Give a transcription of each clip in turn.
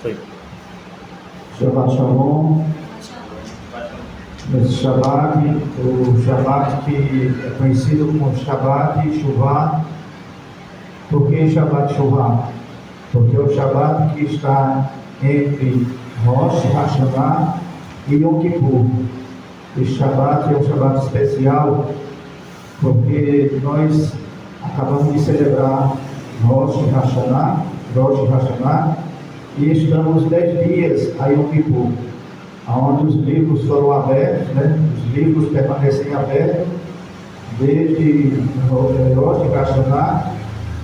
Shabbat Shalom. Esse Shabbat, o Shabbat que é conhecido como Shabbat Shuvah. Por que Shabbat Shuvah? Porque é o Shabbat que está entre Rosh Hashanah e Yom Kippur. Esse Shabbat é um Shabbat especial porque nós acabamos de celebrar Rosh Hashanah e estamos 10 dias a Yom Kippur, onde os livros foram abertos, né? Os livros permanecem abertos desde Rosh Hashanah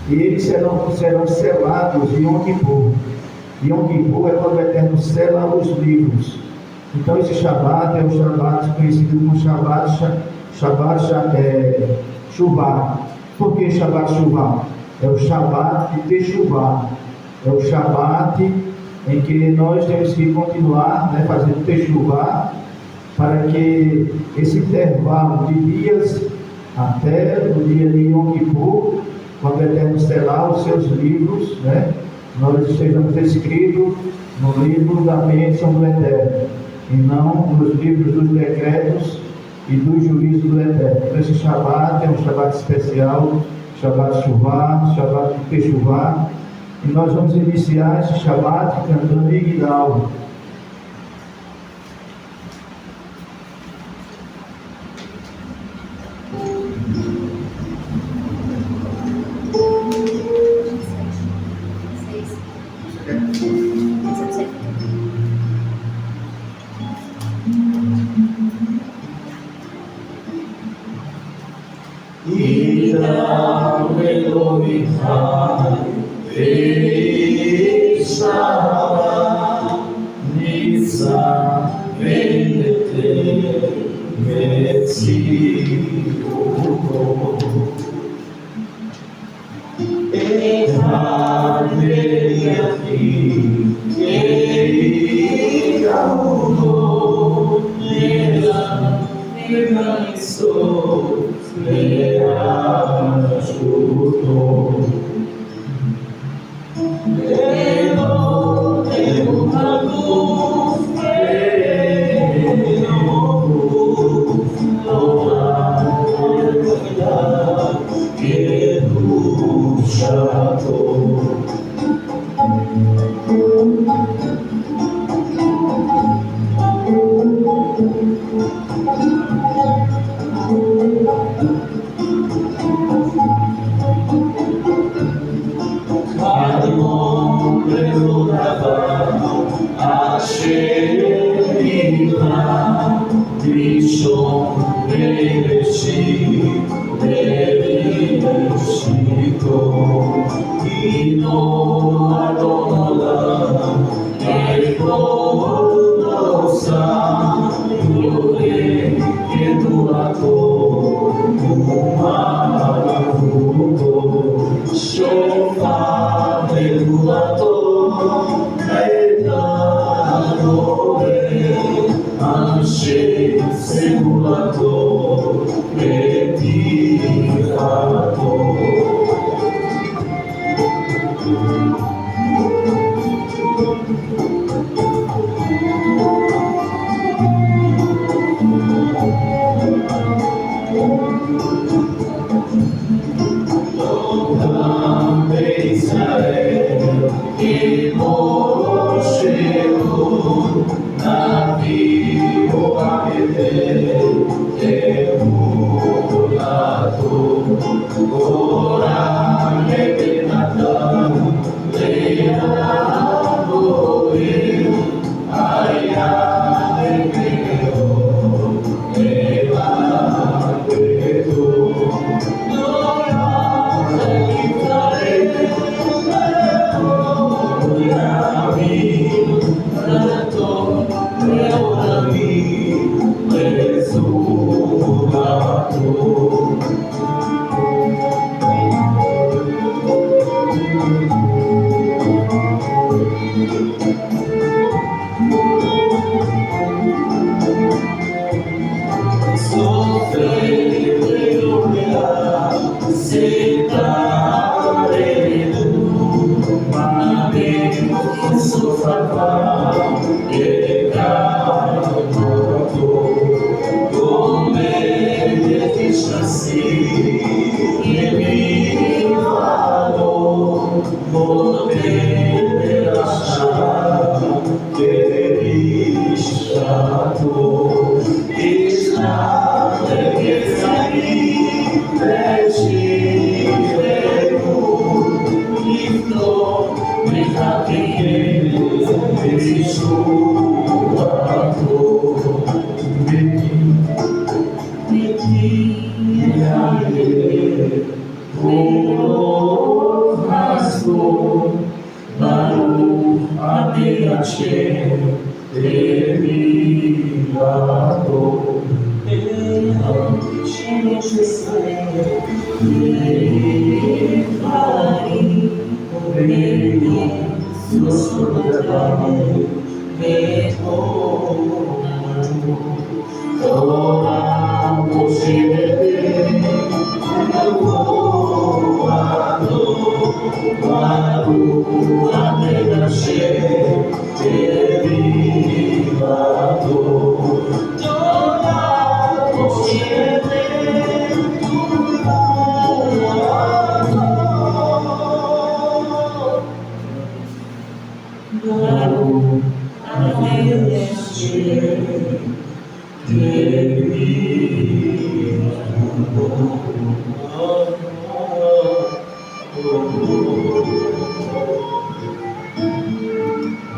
e eles serão selados em Yom Kippur. Yom Kippur é quando o Eterno sela os livros. Então esse Shabbat é o Shabbat conhecido como Shabbat Shuvah. Por que Shabbat Shuvah? É o Shabbat de Teshuvah. É o Shabbat em que nós temos que continuar, né, fazendo Teshuvah, para que esse intervalo de dias até o dia de Yom Kippur, quando o Eterno selar os seus livros, né, nós estejamos escritos no livro da bênção do Eterno, e não nos livros dos decretos e dos juízos do Eterno. Então, esse Shabbat é um Shabbat especial, Shabbat Shuvah, Shabbat Teshuvah, e nós vamos iniciar esse Shabbat cantando Migdal.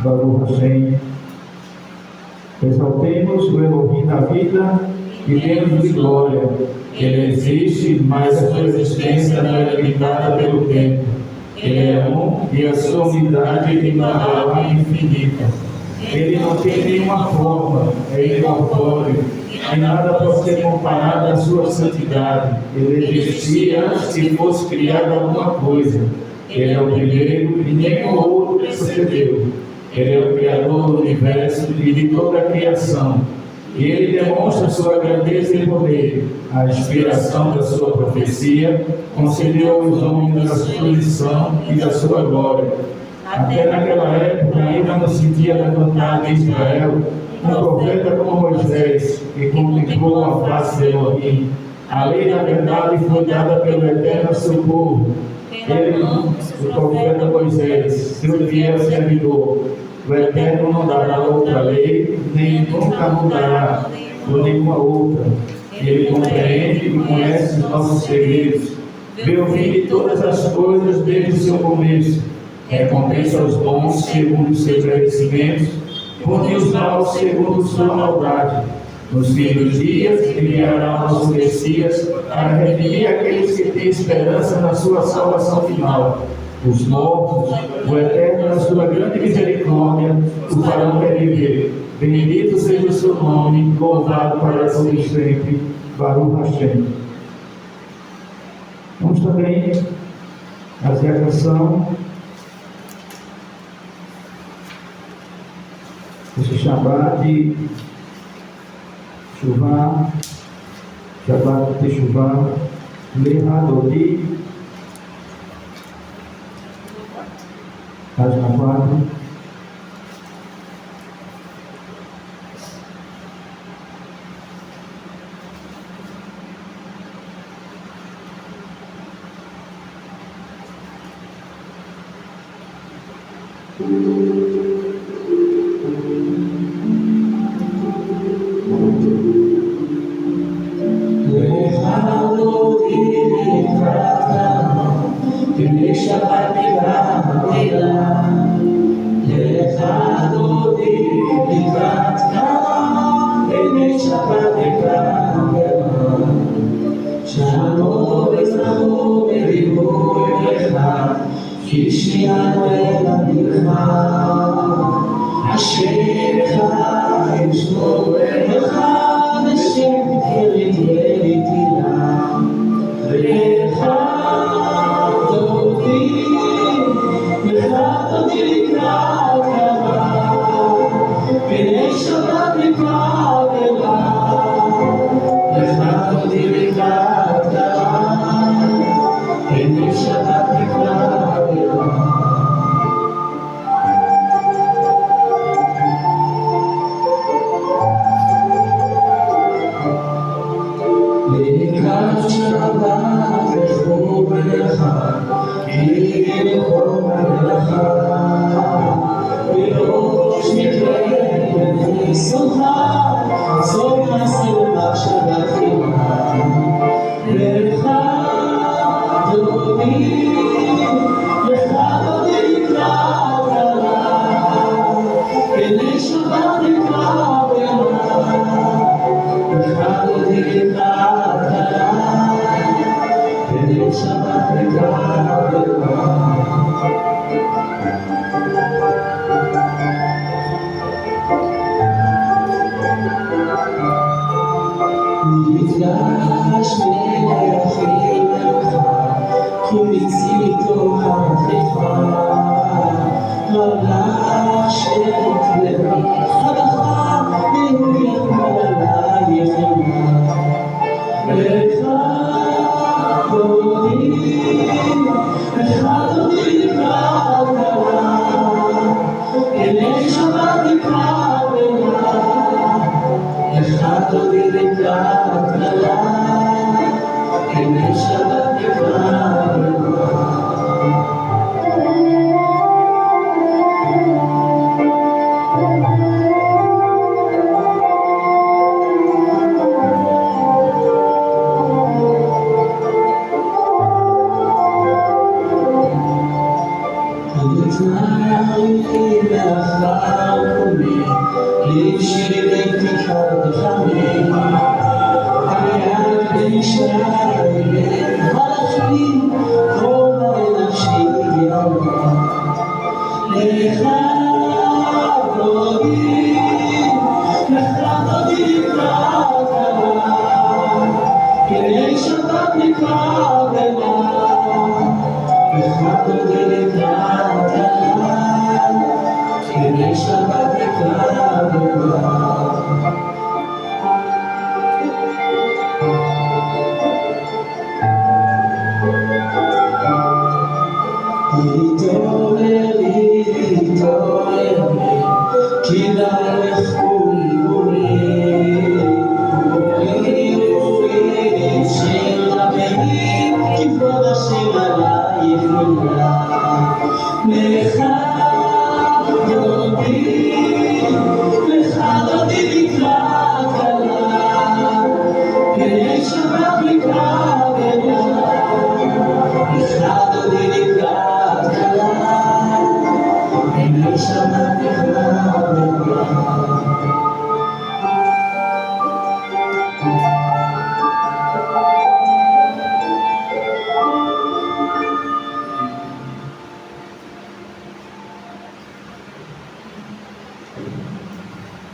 Baruch Hashem. Exaltemos o Elohim da vida e demos-lhe glória. Ele existe, mas a sua existência não é limitada pelo tempo. Ele é um e a sua unidade é infinita. Ele não tem nenhuma forma, é incorpóreo, e nada pode ser comparado à sua santidade. Ele existia antes que fosse criada alguma coisa. Ele é o primeiro e nenhum outro sucedeu. Ele é o Criador do universo e de toda a criação. E ele demonstra sua grandeza e poder. A inspiração da sua profecia concedeu aos homens da sua lição e da sua glória. Até naquela época ainda não se tinha levantado em Israel um profeta como Moisés, que contemplou a face de Elohim. A lei da verdade foi dada pelo Eterno ao seu povo. Ele, o profeta Moisés, seu fiel servidor. O Eterno não dará outra lei, nem nunca mudará por nenhuma outra. Ele compreende e conhece os nossos segredos. Vê o fim de todas as coisas desde o seu começo. Recompensa os bons segundo os seus merecimentos, pune os maus segundo sua maldade. Nos fins dos dias, enviará o nosso Messias para redimir aqueles que têm esperança na sua salvação final. Os mortos, o Eterno, na sua grande misericórdia, o farão reviver. Bendito seja o seu nome, louvado para todo sempre. Baruch Hashem. Vamos também fazer a canção. Esse Shabbat de Shuvah, Shabbat de Shuvah, Lehadodi, página 4.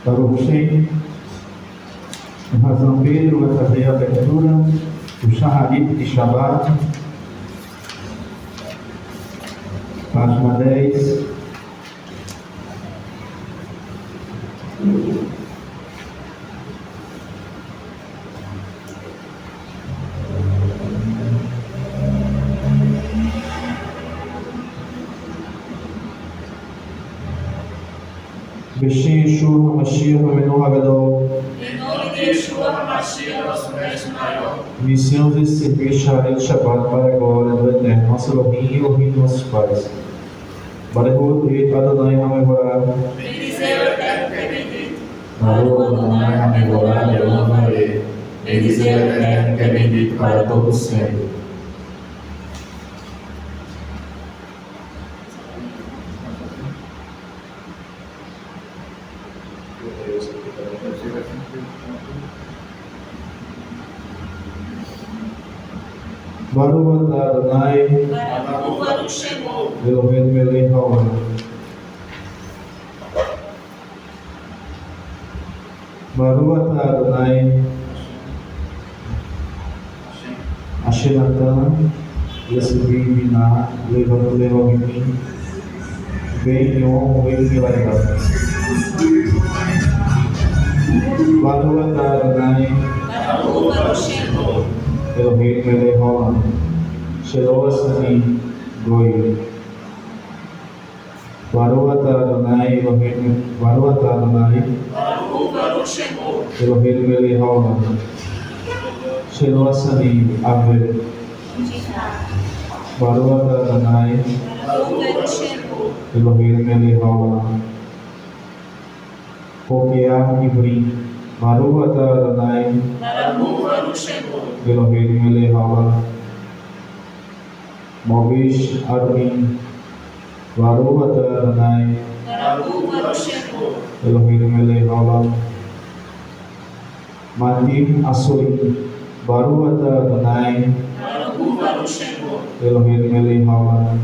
Baruch Shem, em razão Pedro vai fazer a abertura do Shaharit de Shabbat, página 10. Beshem Yeshua HaMashiach Amenu Hagadol. Em nome de Yeshua HaMashiach, nosso mestre maior. Iniciamos esse serviço Shaharit Shabbat para a glória do Eterno, nosso Elohim e Elohim de nossos pais. Baruch Adonai HaMevorah. Bendizei o Eterno que é bendito. Baruch Adonai HaMevorah Leolam Vaed. Bendizei o Eterno que é bendito para todo sempre. Baruch Adonai Baruch Shemo. Eloheinu melech haolam. Baruch Adonai Asher natan lesivim binah levanu levavim ben yom ve'layla. Baruch Adonai Baruch Shemo. Eloheinu melech haolam. Shelo asani goyim. Baruch Adonai Eloheinu Baruch Adonai Baruch Shemo. Eloheinu melech haolam. Shelo asani avel. Baruch Adonai Baruch Shemo. Eloheinu melech haolam. Pokeah ivri. Baruch Adonai Baruch Shemo. Eloheinu melech haolam. Movish Armin. Baruch Adonai Baruch Shemo. Eloheinu melech haolam. Matim Asurim. Baruch Adonai Baruch Shemo. Eloheinu melech haolam.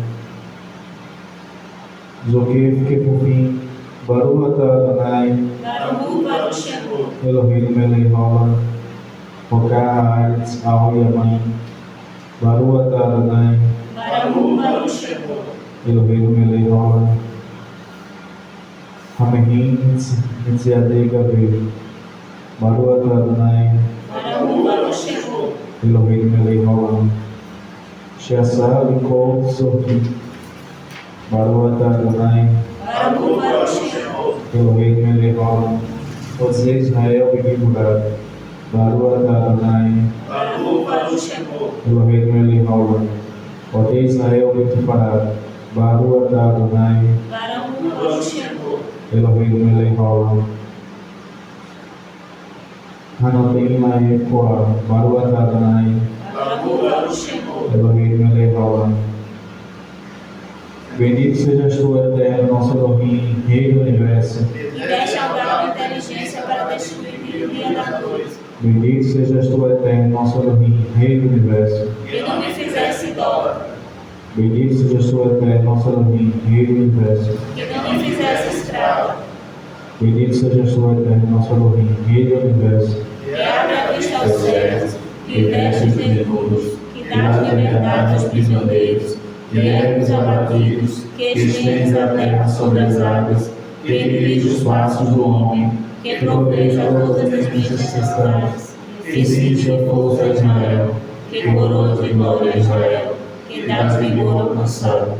Zokef Kefufim. Baruch Adonai Baruch Shemo. Eloheinu melech haolam. Pokah haaretz Yamayim. Baruch Adonai Baruch Shemo. Eloheinu melech haolam. Hamehim Mitziadei Gavel. Baruch Adonai Baruch Shemo. Eloheinu melech haolam. She'asa likol tzorkim. Baruch Adonai Baruch Shemo. Eloheinu melech haolam. Ozei Israel b'gibura. Baruch Adonai Baruch Shemo. Eloheinu melech haolam. Ozei Israel b'tifarat. Baruch Adonai Baruch Shemo. Eloheinu melech haolam. Hanoteim la'hem koach. Baruch Adonai Baruch Shemo. Eloheinu melech haolam. Bendito sejas tu, Eterno, nosso Elohim, Rei do Universo. E deste ao e o dia da noite. Bendito sejas tu, eterno, nosso Elohim, Rei do Universo. Que não me fizesse dó, Bendito sejas tu, eterno, nosso Elohim, Rei do Universo. que não me fizesse escravo, Bendito sejas tu, eterno, nosso Elohim, Rei do Universo. que abre a vista aos Aos cegos, cegos, que veste os desnudos, que dá liberdade aos prisioneiros, que ergue os abatidos, que estende a terra sobre as águas, que dirige os passos do homem, que proveja todas as minhas necessidades, que cinge a força a Israel, que coroa de glória a Israel, que dá vigor ao cansado.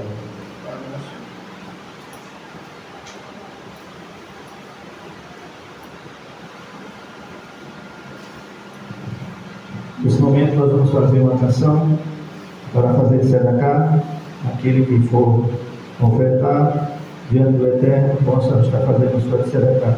Nesse momento nós vamos fazer uma canção para fazer tzedakah. Aquele que for ofertar diante do Eterno possa estar fazendo sua tzedakah.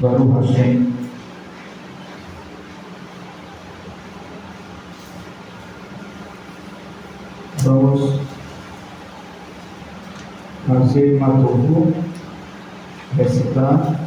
Baruch Hashem. Vamos fazer Matovu, recitar.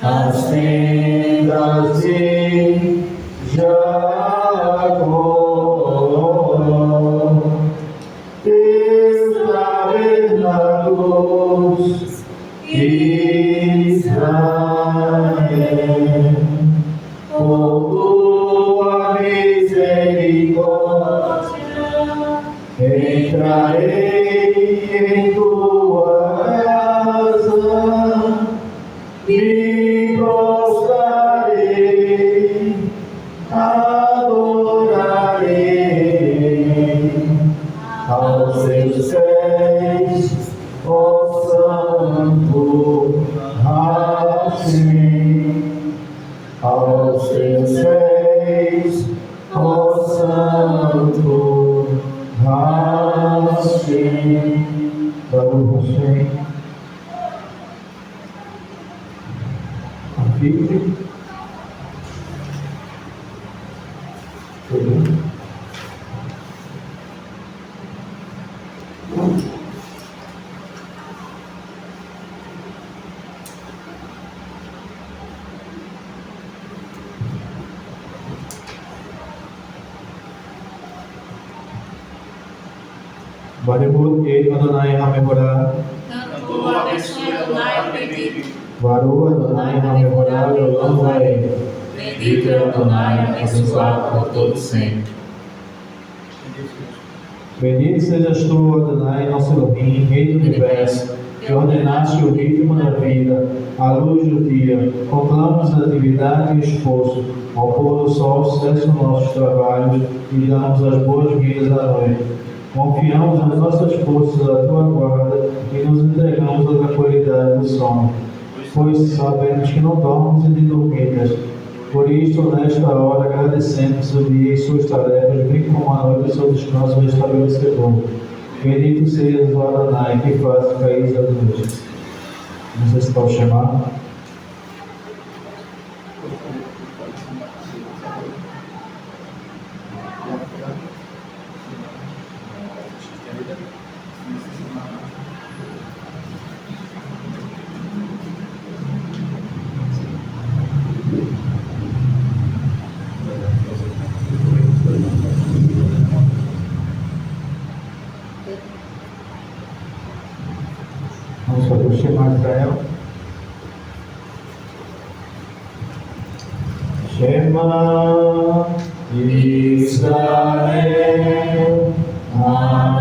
As tendas de Jacó, tabernáculos Israel, por tua misericórdia, entrarei em tua casa, me prostrarei, adorarei aos teus pés, ó Santo Hashem, aos teus pés, ó Santo Hashem. Baruch Hashem. Fique. Baruch Adonai HaMevorah. Tanto abençoe Adonai o bendito. Baruch Adonai HaMevorah Olam Vaed. Bendito é Adonai, abençoado por todos sempre. Bendito sejas tu, Adonai, nosso Elohim, Rei do Universo, que ordenaste o ritmo da vida, a luz do dia. Conclamamos a atividade e esforço. Ao pôr do sol, cessa os nossos trabalhos e damos as boas-vindas à noite. Confiamos as nossas forças à tua guarda e nos entregamos à tranquilidade do sono, pois sabemos que não dormos e nem dormidas. Por isso, nesta hora, agradecemos o dia e suas tarefas, bem como a noite e seu descanso restabelecedor. Bendito sejas o Adonai, que faz cair a noite. Não sei se pode chamar. Vamos fazer o Shema Israel. Shema Israel,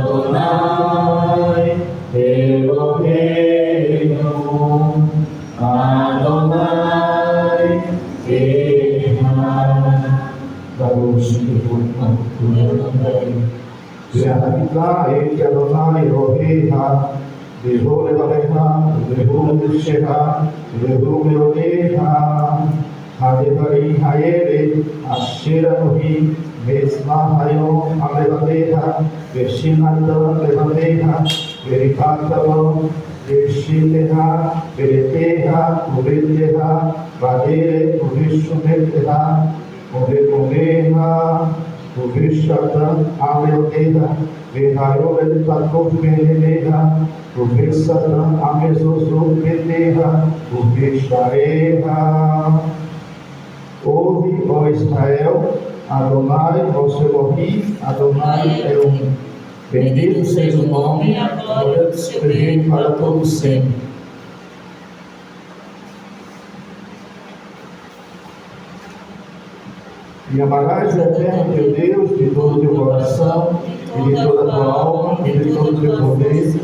Adonai, Eloheinu, Adonai, Echad. Baruch Ve'ahavita et Adonai Elohecha, Ve'hu levavecha, Ve'hu nefshecha, Ve'hu meodecha, Hadevarim ha'ele, Asher Anohi, Ve'etzma hayom ha'levavecha, Ve'shinatan levavecha, Ve'rikatam, Ve'shitecha, Ve'letecha, Uvetecha, Va'ere, Uveshumetecha, Uvekomecha, Uveshatan, Ameotecha, Ve'hayo Ve'letakov Ve'elecha, Uvesatan, Amezozot Ve'techa, Uvesharecha. Ouve, ó Israel, Adonai, vosso Elohim, Adonai é um. Bendito seja o nome e a glória do seu reino para todo sempre. E amarás o Eterno teu Deus de todo o teu coração, e de toda a tua alma, e de todo o teu poder,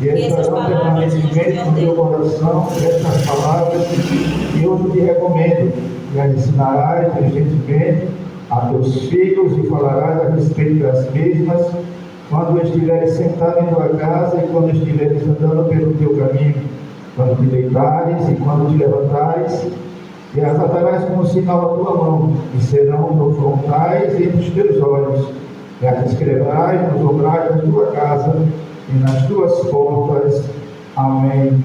e estarão permanentemente no teu coração estas palavras que hoje te recomendo, e as ensinarás diligentemente a teus filhos e falarás a respeito das mesmas, quando estiveres sentado em tua casa e quando estiveres andando pelo teu caminho, quando te deitares e quando te levantares, e as atarás como sinal à tua mão, e serão no frontais entre os teus olhos, e as escreverás nos umbrais da tua casa e nas tuas portas. Amém.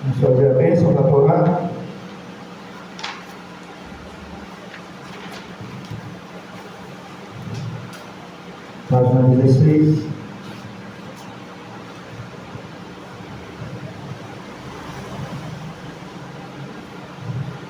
Vamos fazer a bênção da Torá. Página 16.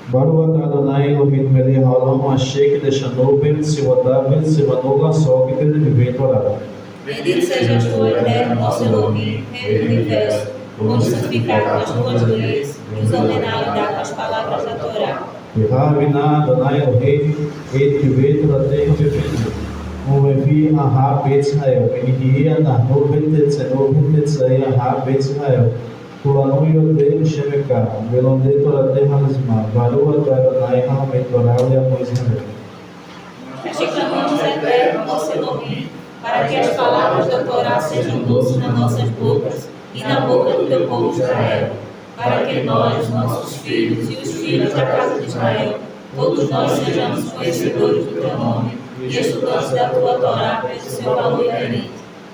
Baruch Adonai Elohim melech haolam asher kideshanu b'tzivotav v'tzivanu la'asok b'nevei Torah. Bendito sejas tu, Eterno, nosso Elohim, Rei do Universo, por nos santificar com as tuas leis e nos ordenar e dar com as palavras da Torá. V'havina Adonai Elohim et kivei Torateinu b'penu. Umevi aha b'Yisrael. V'nihiyeh anahnu v'tetzenu v'tetzei aha b'Yisrael. Kulanu yodeinu shemekah. V'lomdei Torateinu ha'lizma. Baruch Adonai ha'omed Torah le'amo Israel. Te clamamos, Eterno, nosso Elohim, para que as palavras da Torá sejam doces nas nossas bocas e na boca do teu povo Israel, para que nós, nossos filhos e os filhos da casa de Israel, todos nós sejamos conhecedores do teu nome e estudantes da tua Torá pelo seu valor inerente.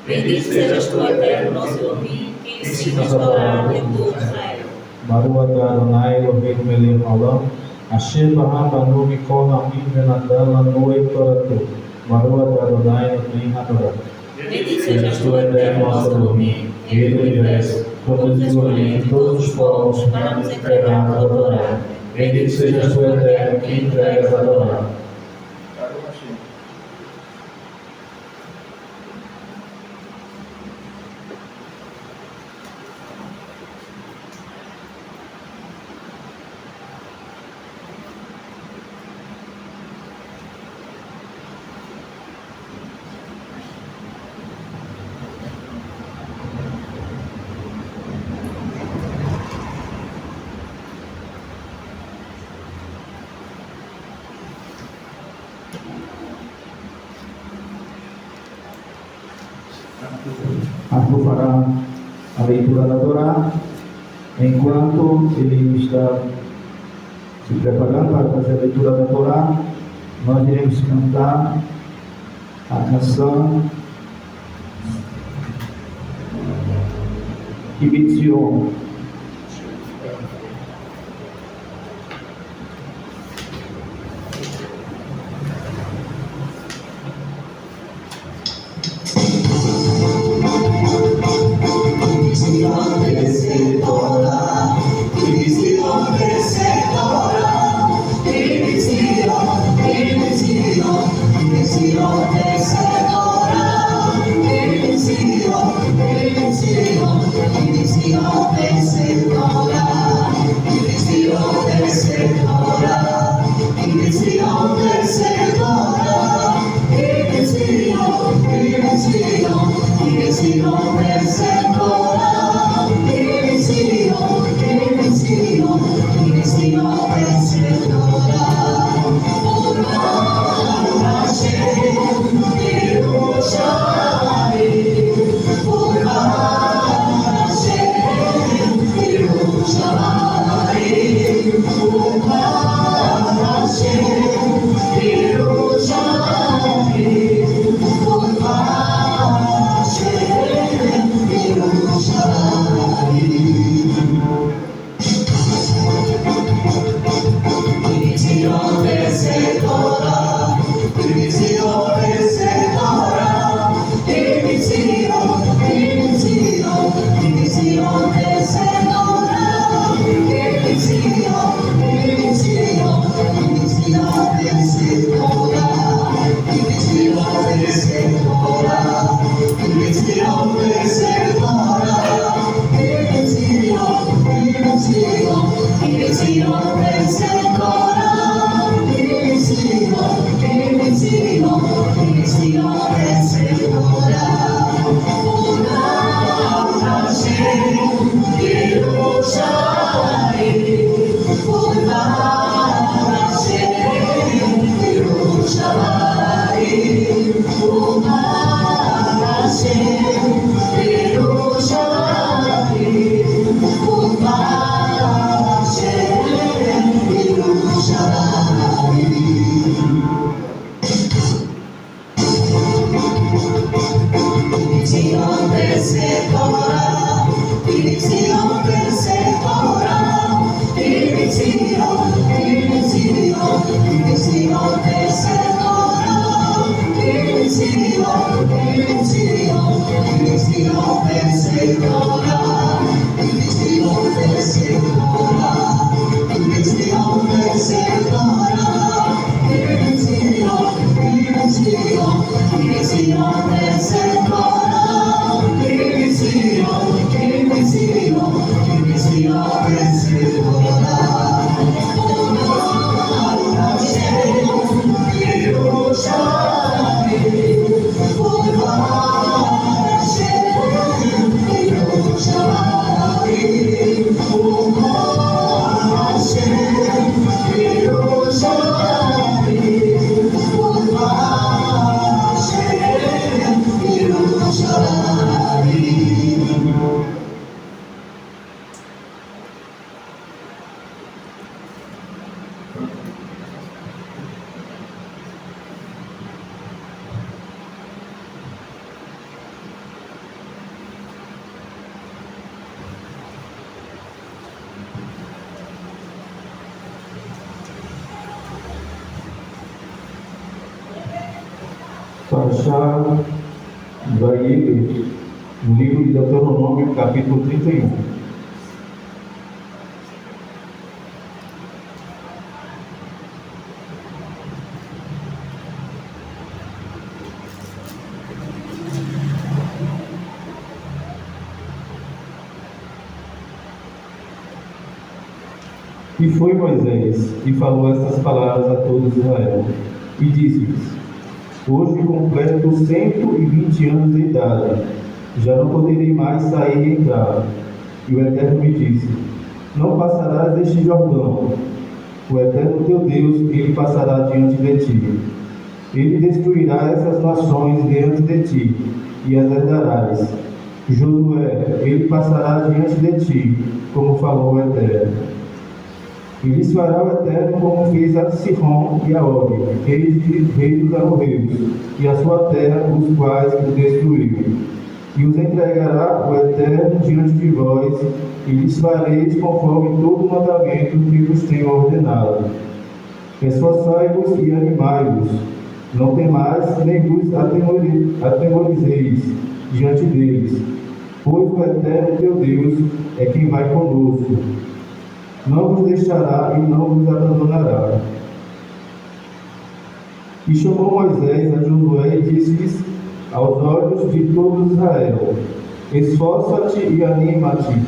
Bendito sejas tu, Eterno, nosso Elohim, que ensinas a Torá ao teu povo Israel. Baruch Adonai Elohim melech haolam asher bahar banu mikol ha'amim v'natan lanu et Torato. Baruch Adonai Elohim HaTorah. Bendito sejas tu, Eterno, nosso Elohim, Rei do Universo, por nos escolher em todos os povos para nos entregar a tua Torá. Bendito sejas tu, Eterno, que entregas a Torá. Arthur fará a leitura da Torá. Enquanto ele está se preparando para fazer a leitura da Torá, nós iremos cantar a canção Kibitzion. Vencedora, Parashá Vayelech, no livro de Deuteronômio, capítulo 31. E foi Moisés, e falou estas palavras a todo Israel, e disse-lhes: hoje completo 120 anos de idade, já não poderei mais sair e entrar. E o Eterno me disse: não passarás deste Jordão. O Eterno teu Deus, ele passará diante de ti. Ele destruirá essas nações diante de ti, e as herdarás. Josué, ele passará diante de ti, como falou o Eterno. E lhes fará o Eterno como fez a Sihon e a Og, reis dos amorreus, e a sua terra, os quais o destruiu. E os entregará o Eterno diante de vós, e lhes fareis conforme todo o mandamento que vos tenho ordenado. Esforçai-vos e animai-vos, não temais nem vos atemorizeis diante deles, pois o Eterno teu Deus é quem vai conosco. Não vos deixará e não vos abandonará. E chamou Moisés a Josué e disse-lhes aos olhos de todo Israel: esforça-te e anima-te,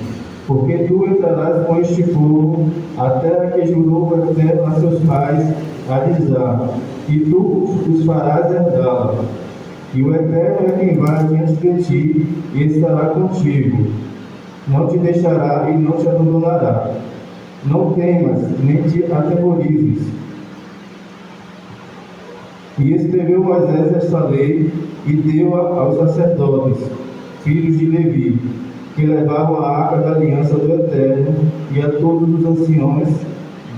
porque tu entrarás com este povo, a terra que jurou o Eterno a seus pais a lhes dar, e tu os farás herdá-la. E o Eterno é quem vai diante de ti e estará contigo. Não te deixará e não te abandonará. Não temas, nem te atemorizes. E escreveu Moisés esta lei e deu-a aos sacerdotes, filhos de Levi, que levavam a arca da aliança do Eterno, e a todos os anciões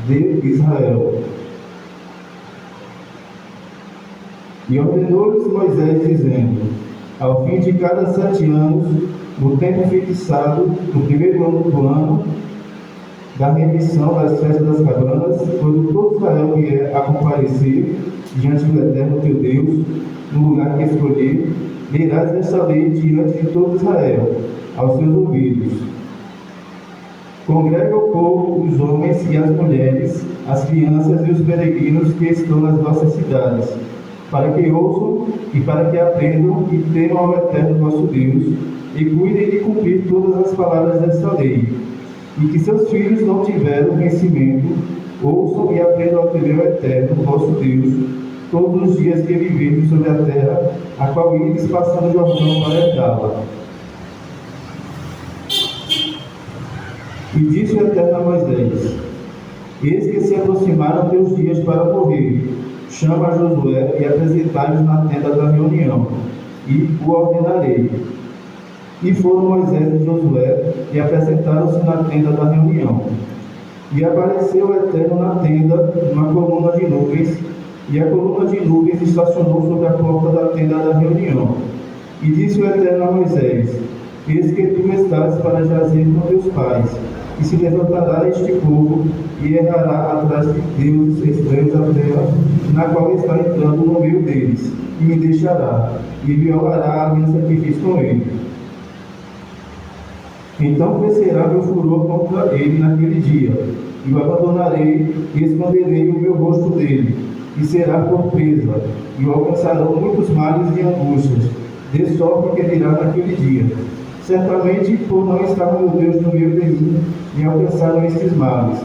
de Israel. E ordenou-lhes Moisés, dizendo: ao fim de cada 7 anos, no tempo fixado, no primeiro ano do ano, da remissão das festas das cabanas, quando todo Israel vier a comparecer diante do Eterno teu Deus, no lugar que escolher, lerás esta lei diante de todo Israel, aos seus ouvidos. Congrega o povo, os homens e as mulheres, as crianças e os peregrinos que estão nas vossas cidades, para que ouçam e para que aprendam e temam ao Eterno vosso Deus, e cuidem de cumprir todas as palavras desta lei, e que seus filhos não tiveram conhecimento, ouçam e aprendam a temer o Eterno vosso Deus, todos os dias que viverdes sobre a terra, a qual ides passando o Jordão para herdá-la. E disse o Eterno a Moisés: eis que se aproximaram teus dias para morrer. Chama a Josué e apresentai-os na tenda da reunião, e o ordenarei. E foram Moisés e Josué, e apresentaram-se na tenda da reunião. E apareceu o Eterno na tenda, numa coluna de nuvens, e a coluna de nuvens estacionou sobre a porta da tenda da reunião. E disse o Eterno a Moisés: eis que tu estás para jazer com teus pais, e se levantará este povo, e errará atrás de deuses estranhos à terra, na qual está entrando no meio deles, e me deixará, e violará a aliança que fiz com ele. Então crescerá meu furor contra ele naquele dia, e o abandonarei, e esconderei o meu rosto dele, e será por presa, e o alcançarão muitos males e angústias, de sorte que virá naquele dia. Certamente, por não estar meu Deus no meio de mim, me alcançaram estes males.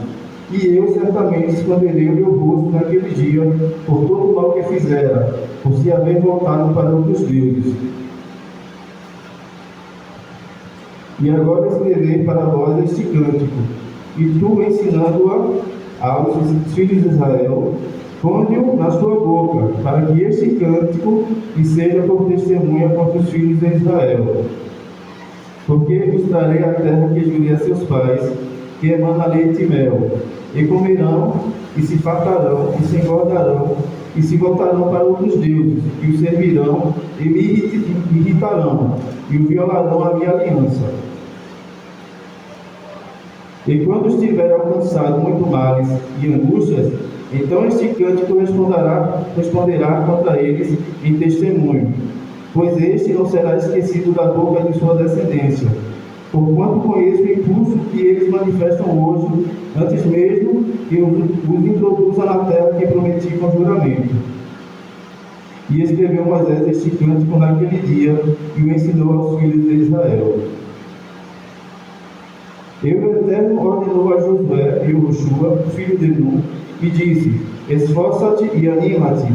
E eu certamente esconderei o meu rosto naquele dia, por todo o mal que fizera, por se haver voltado para outros deuses. E agora escrever para vós este cântico, e tu, ensinando-a aos filhos de Israel, põe-o na sua boca, para que este cântico lhe seja por testemunha contra os filhos de Israel. Porque vos trarei a terra que jurei a seus pais, que emana leite e mel, e comerão, e se fartarão, e se engordarão, e se voltarão para outros deuses, e os servirão, e me irritarão, e o violarão a minha aliança. E quando estiver alcançado muito males e angústias, então este cântico responderá contra eles em testemunho, pois este não será esquecido da boca de sua descendência, porquanto conheço o impulso que eles manifestam hoje, antes mesmo que os introduza na terra que prometi com juramento. E escreveu Moisés este cântico naquele dia, e o ensinou aos filhos de Israel. E o Eterno ordenou a Josué e Joshua, filho de Nun, e disse: esforça-te e anima-te,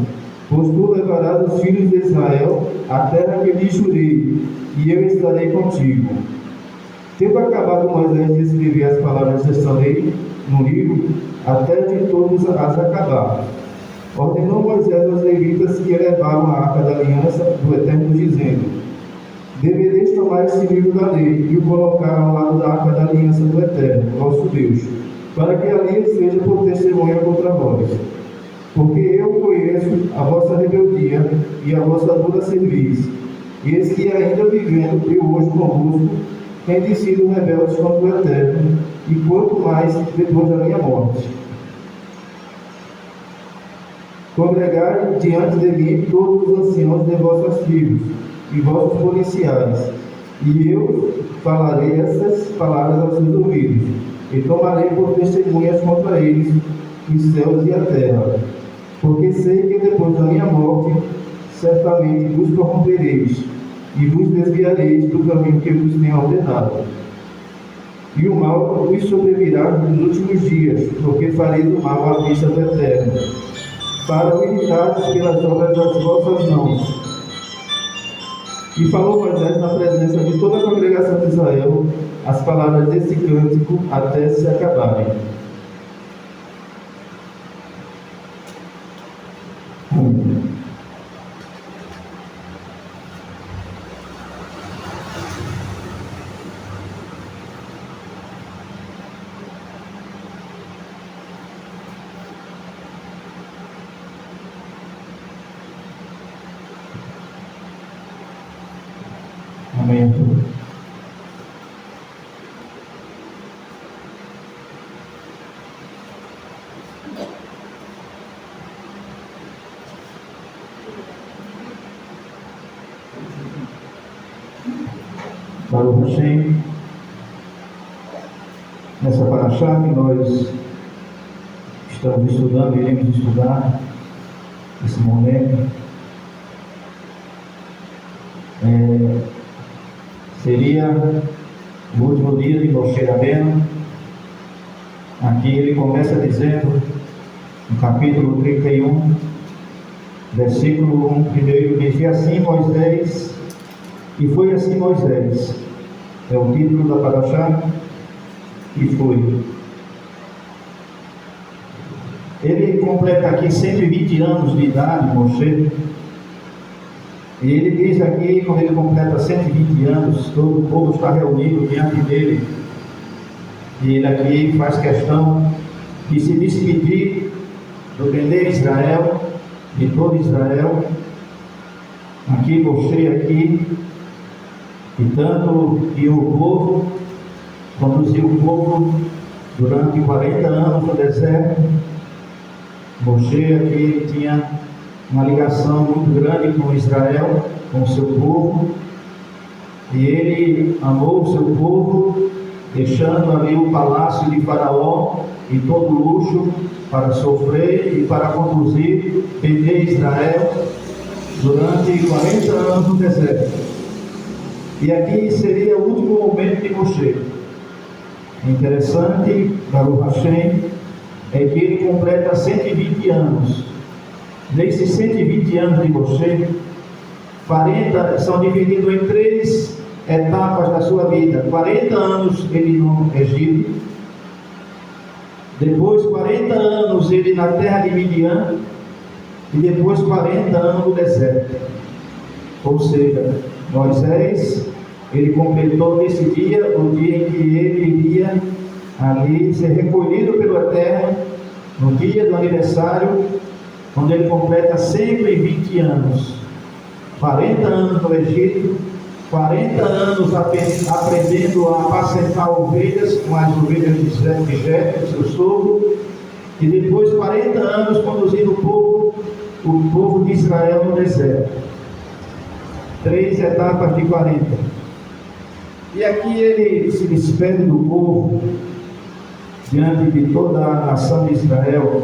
pois tu levarás os filhos de Israel à terra que lhes jurei, e eu estarei contigo. Tendo acabado Moisés de escrever as palavras desta lei no livro, até de todos as acabar, ordenou Moisés aos levitas que levavam a arca da aliança do Eterno, dizendo: devereis tomar este livro da lei e o colocar ao lado da arca da aliança do Eterno, vosso Deus, para que ali seja por testemunha contra vós. Porque eu conheço a vossa rebeldia e a vossa dura cerviz, e eis que ainda vivendo eu hoje convosco, tendes sido rebeldes contra o Eterno, e quanto mais depois da minha morte. Congregai diante de mim todos os anciãos de vossas tribos, e vossos policiais, e eu falarei essas palavras aos seus ouvidos, e tomarei por testemunhas contra eles os céus e a terra, porque sei que depois da minha morte certamente vos corrompereis, e vos desviareis do caminho que vos tenho ordenado. E o mal vos sobrevirá nos últimos dias, porque fareis o mal à vista do Eterno, para o irritares pelas obras das vossas mãos. E falou Moisés na presença de toda a congregação de Israel as palavras desse cântico até se acabarem. Amém. Baruch Hashem, nessa paraxá que nós estamos estudando, iremos estudar nesse momento, seria o último dia de Moshe Rabbeinu. Aqui ele começa dizendo, no capítulo 31, versículo 1, primeiro, diz: e assim Moisés, e foi assim Moisés, é o título da paraxá, e foi. Ele completa aqui 120 anos de idade, Moshe, e ele diz aqui, quando ele completa 120 anos, todo o povo está reunido diante dele, e ele aqui faz questão de se despedir do Bnei Israel, de todo Israel. Aqui, Moshe aqui, e tanto que o povo conduziu o povo durante 40 anos no deserto. Moshe aqui tinha uma ligação muito grande com Israel, com o seu povo, e ele amou o seu povo, deixando ali o palácio de Faraó e todo o luxo para sofrer e para conduzir Bnei Israel durante 40 anos no deserto. E aqui seria o último momento de Moshe. Interessante, Baruch Hashem, é que ele completa 120 anos. Nesses 120 anos de Moshe, 40 são divididos em 3 etapas da sua vida. 40 anos ele no Egito, depois 40 anos ele na terra de Midian, e depois 40 anos no deserto. Ou seja, Moisés, ele completou nesse dia, o dia em que ele iria ali ser recolhido pelo Eterno, no dia do aniversário, quando ele completa 120 anos. 40 anos no Egito, 40 anos aprendendo a apacentar ovelhas com as ovelhas de Jetro, seu sogro, e depois 40 anos conduzindo o povo de Israel no deserto. 3 etapas de 40. E aqui ele se despede do povo diante de toda a nação de Israel,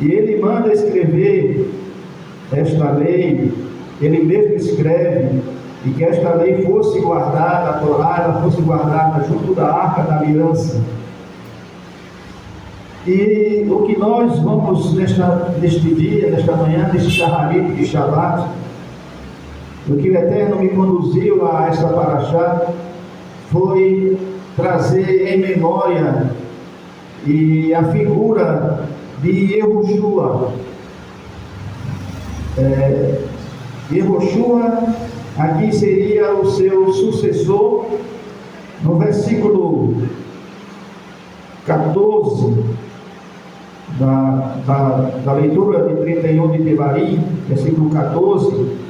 e ele manda escrever esta lei. Ele mesmo escreve, e que esta lei fosse guardada, a Torá, ela fosse guardada junto da arca da aliança. E o que nós vamos neste dia, nesta manhã, neste Shaharit de Shabbat, o que o Eterno me conduziu a esta paraxá foi trazer em memória e a figura de Yehoshua. Yehoshua aqui seria o seu sucessor. No versículo 14 da leitura de 31 de Devarim, versículo 14,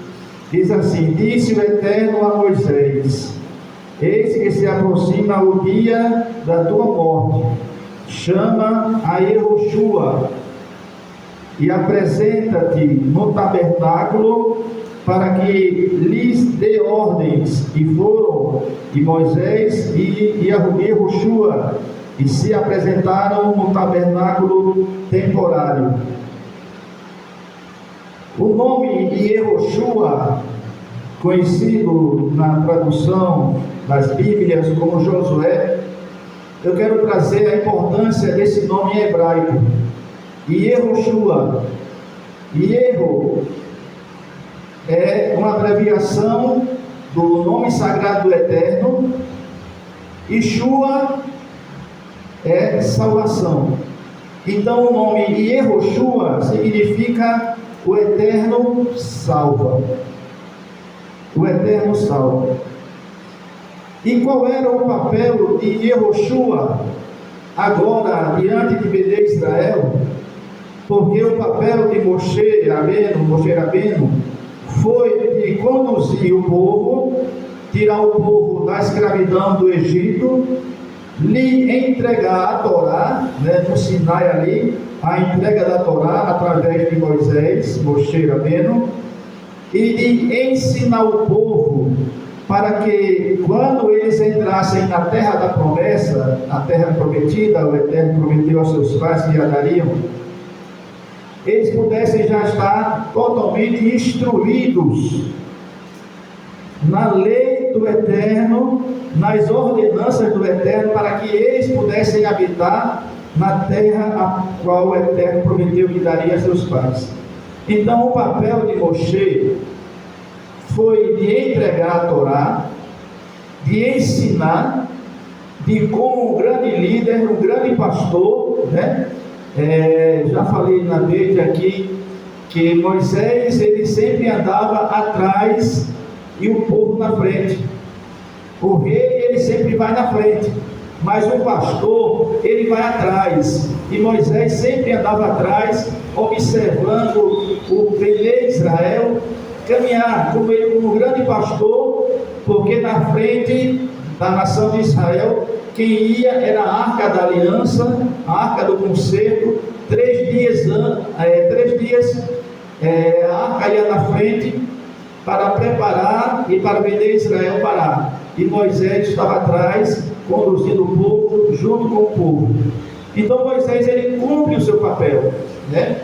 diz assim: disse o Eterno a Moisés: eis que se aproxima o dia da tua morte, chama a Yehoshua e apresenta-te no tabernáculo para que lhes dê ordens. E foram e Moisés e Yehoshua e se apresentaram no tabernáculo temporário. O nome de Yehoshua, conhecido na tradução das Bíblias como Josué, eu quero trazer a importância desse nome em hebraico. Yehoshua, Yeho é uma abreviação do nome sagrado do Eterno, e Shua é salvação. Então o nome Yehoshua significa o Eterno salva. O Eterno salva. E qual era o papel de Yehoshua agora diante de Bnei Israel? Porque o papel de Moshe Rabbeinu foi de conduzir o povo, tirar o povo da escravidão do Egito, lhe entregar a Torá, no Sinai ali, a entrega da Torá através de Moisés, Moshe Rabbeinu, e de ensinar o povo para que quando eles entrassem na terra da promessa, na terra prometida, o Eterno prometeu aos seus pais que a dariam, eles pudessem já estar totalmente instruídos na lei do Eterno, nas ordenanças do Eterno, para que eles pudessem habitar na terra a qual o Eterno prometeu que daria a seus pais. Então o papel de Moshe foi de entregar a Torá, de ensinar, de como um grande líder, um grande pastor, né? Já falei na vez aqui que Moisés, ele sempre andava atrás e o povo na frente. O rei, ele sempre vai na frente, mas o pastor, ele vai atrás. E Moisés sempre andava atrás, observando o vender Israel caminhar como ele, como grande pastor, porque na frente da nação de Israel, quem ia era a Arca da Aliança, a Arca do Concerto. 3 dias a Arca ia na frente para preparar e para vender Israel parar. E Moisés estava atrás, conduzindo o povo, junto com o povo. Então Moisés, ele cumpre o seu papel, né?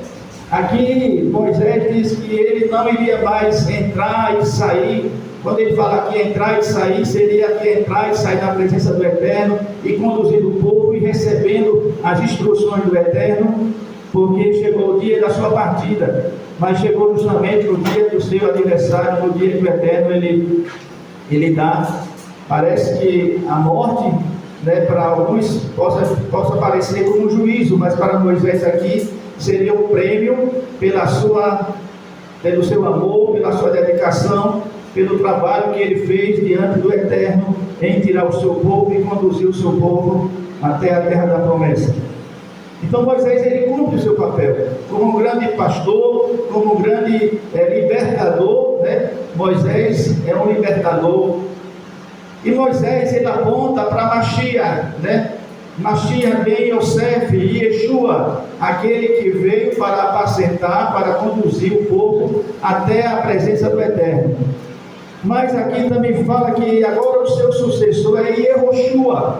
Aqui Moisés diz que ele não iria mais entrar e sair. Quando ele fala que entrar e sair, seria que entrar e sair na presença do Eterno e conduzindo o povo e recebendo as instruções do Eterno, porque chegou o dia da sua partida, mas chegou justamente no dia do seu aniversário, no dia que o Eterno ele dá. Parece que a morte, né, para alguns possa parecer como um juízo, mas para Moisés aqui seria um prêmio pelo seu amor, pela sua dedicação, pelo trabalho que ele fez diante do Eterno em tirar o seu povo e conduzir o seu povo até a terra da promessa. Então Moisés, ele cumpre o seu papel como um grande pastor, como um grande libertador, né? Moisés é um libertador. E Moisés, ele aponta para Mashiach, né? Mashiach ben Yosef, Yeshua, aquele que veio para apacentar, para conduzir o povo até a presença do Eterno. Mas aqui também fala que agora o seu sucessor é Yehoshua.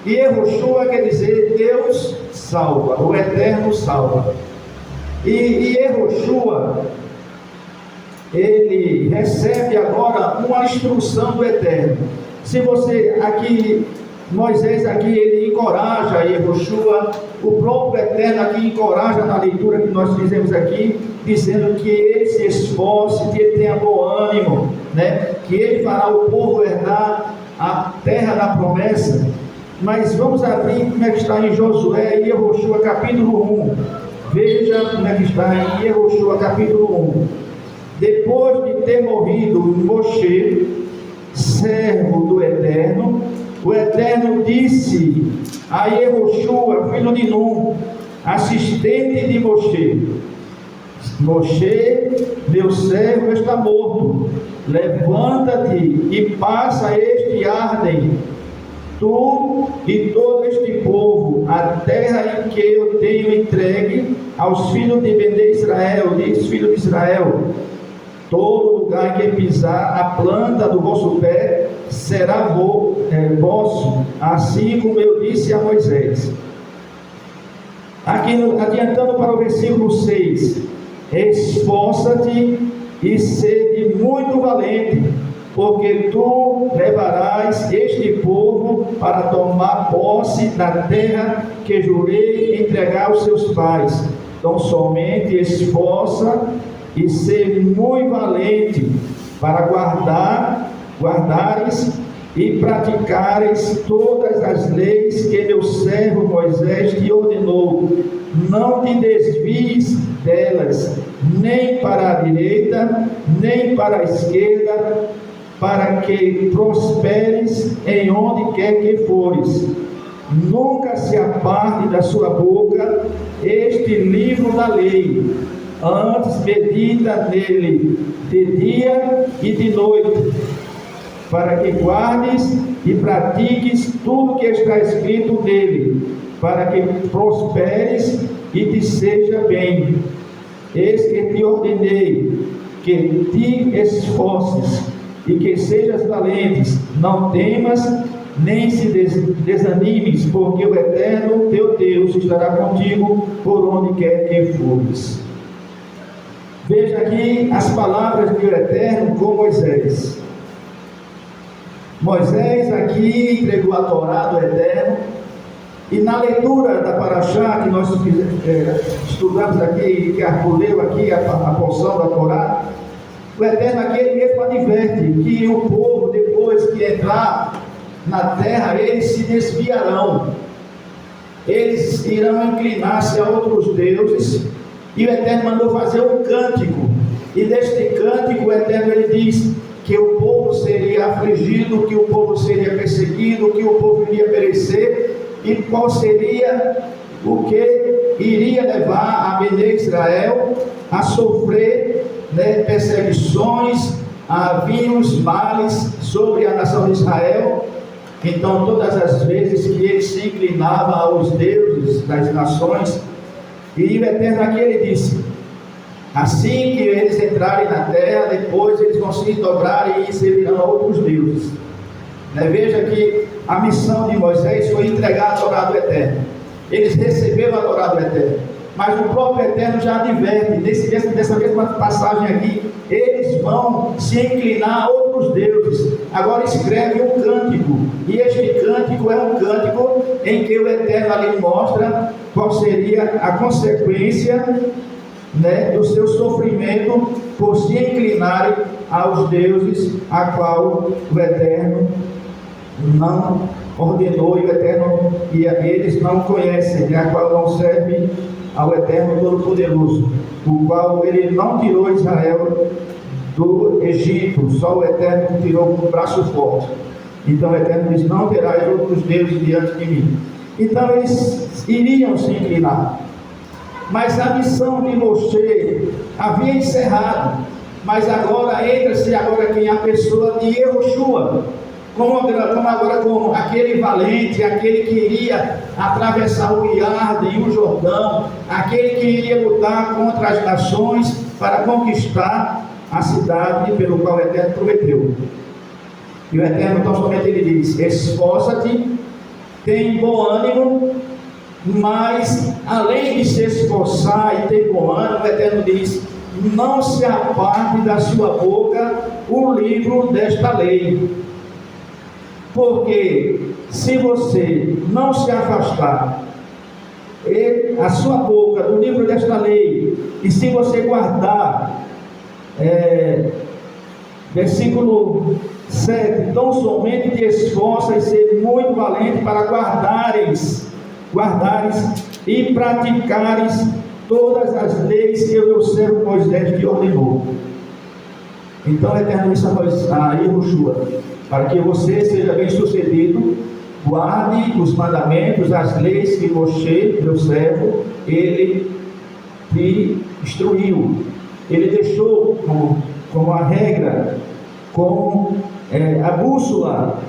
Yehoshua quer dizer Deus salva, o Eterno salva. E Yehoshua, ele recebe agora uma instrução do Eterno. Se você aqui, Moisés aqui, ele encoraja Yehoshua, o próprio Eterno aqui encoraja na leitura que nós fizemos aqui, dizendo que ele se esforce, que ele tenha bom ânimo, né? Que ele fará o povo herdar a terra da promessa. Mas vamos abrir como é que está em Josué, Yehoshua capítulo 1. Veja como é que está em Yehoshua capítulo 1. Depois de ter morrido Moshe, servo do Eterno, o Eterno disse a Yehoshua, filho de Nun, assistente de Moshe: Moshe, meu servo, está morto. Levanta-te e passa este Arden, tu e todo este povo, a terra em que eu tenho entregue aos filhos de Bene Israel, diz filho de Israel. Todo lugar em que pisar a planta do vosso pé será vosso, assim como eu disse a Moisés. Aqui adiantando para o versículo 6: esforça-te e sede muito valente, porque tu levarás este povo para tomar posse da terra que jurei entregar aos seus pais. Então somente esforça e ser muito valente para guardares e praticares todas as leis que meu servo Moisés te ordenou. Não te desvies delas, nem para a direita, nem para a esquerda, para que prosperes em onde quer que fores. Nunca se aparte da sua boca este livro da lei, antes medita nele de dia e de noite, para que guardes e pratiques tudo que está escrito nele, para que prosperes e te seja bem. Eis que te ordenei que te esforces e que sejas valentes, não temas, nem se desanimes, porque o Eterno teu Deus estará contigo por onde quer que fores. Veja aqui as palavras do Eterno com Moisés. Moisés aqui entregou a Torá do Eterno, e na leitura da Paraxá que nós estudamos aqui, que Arthur leu aqui, a porção da Torá, o Eterno aqui ele mesmo adverte que o povo, depois que entrar na terra, eles se desviarão, eles irão inclinar-se a outros deuses, e o Eterno mandou fazer um cântico, e neste cântico o Eterno ele diz que o povo seria afligido, que o povo seria perseguido, que o povo iria perecer, e qual seria o que iria levar a Bene Israel a sofrer, perseguições, havia os males sobre a nação de Israel. Então todas as vezes que eles se inclinavam aos deuses das nações, e o Eterno aqui ele disse: assim que eles entrarem na terra, depois eles vão se dobrar e servirão a outros deuses. Veja que a missão de Moisés foi entregar a Torá do Eterno. Eles receberam a Torá do Eterno, mas o próprio Eterno já adverte, nessa mesma passagem aqui, eles vão se inclinar a outros deuses. Agora escreve um cântico, e este cântico é um cântico em que o Eterno ali mostra qual seria a consequência do seu sofrimento por se inclinarem aos deuses a qual o Eterno não ordenou, e o Eterno e eles não conhecem, a qual não serve ao Eterno Todo-Poderoso, o qual ele não tirou Israel do Egito, só o Eterno tirou com o braço forte. Então o Eterno diz: não terás outros deuses diante de mim. Então eles iriam se inclinar, mas a missão de Moshe havia encerrado, mas agora entra-se quem? A pessoa de Yehoshua, como aquele valente, aquele que iria atravessar o Iarden e o Jordão, aquele que iria lutar contra as nações para conquistar a cidade pelo qual o Eterno prometeu. E o Eterno então somente ele diz: esforça-te, tem bom ânimo, mas além de se esforçar e ter bom ânimo, o Eterno diz: não se aparte da sua boca o livro desta lei. Porque se você não se afastar a sua boca do livro desta lei, e se você guardar, versículo 7, tão somente te esforça e ser muito valente para guardares e praticares todas as leis que o meu servo Moisés te ordenou. Então o Eterno disse a Yehoshua: para que você seja bem sucedido, guarde os mandamentos, as leis que Moshe, meu servo, ele te instruiu. Ele deixou como a regra, como a bússola,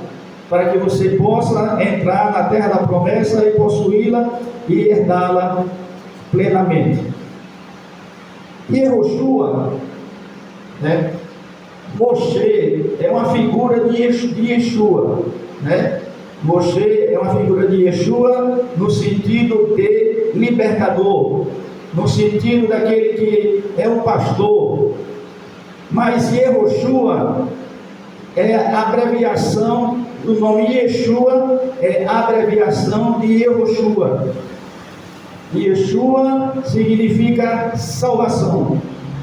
para que você possa entrar na terra da promessa e possuí-la e herdá-la plenamente. E Yehoshua, Moshe é uma figura de Yeshua, Moshe é uma figura de Yeshua no sentido de libertador, no sentido daquele que é um pastor. Mas Yehoshua é a abreviação do nome Yeshua, é a abreviação de Yehoshua. Yeshua significa salvação,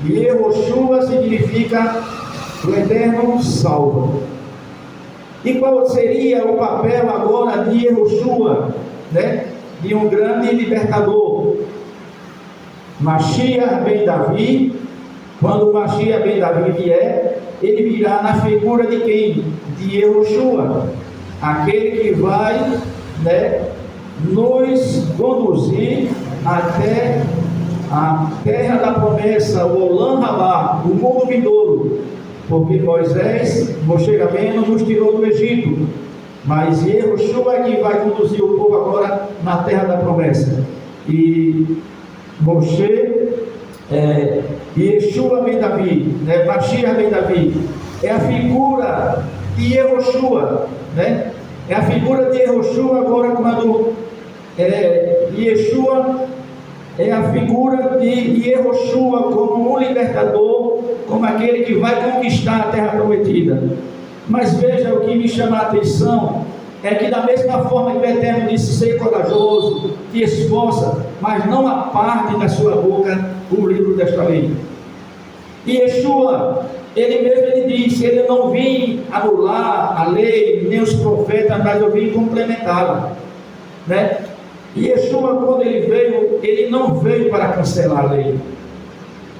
e Yehoshua significa o Eterno salva. E qual seria o papel agora de Yehoshua, de um grande libertador? Mashiach ben Davi, quando Mashiach ben Davi vier, ele virá na figura de quem? De Yehoshua, aquele que vai nos conduzir até a terra da promessa, o Olam Rabá, o mundo vindouro. Porque Moshe Rabbeinu nos tirou do Egito, mas Yehoshua é que vai conduzir o povo agora na terra da promessa. E Moshe, Yeshua ben Davi, Mashiach ben Davi, é a figura de Yehoshua, né? É a figura de Yehoshua agora quando Yeshua é a figura de Yehoshua como um libertador, como aquele que vai conquistar a terra prometida. Mas veja, o que me chama a atenção é que da mesma forma que o Eterno disse: ser corajoso, te esforça, mas não aparte da sua boca o livro desta lei. E Yeshua, ele mesmo disse: ele não vim anular a lei, nem os profetas, mas eu vim complementá-la, né? E Yeshua, quando ele veio, ele não veio para cancelar a lei,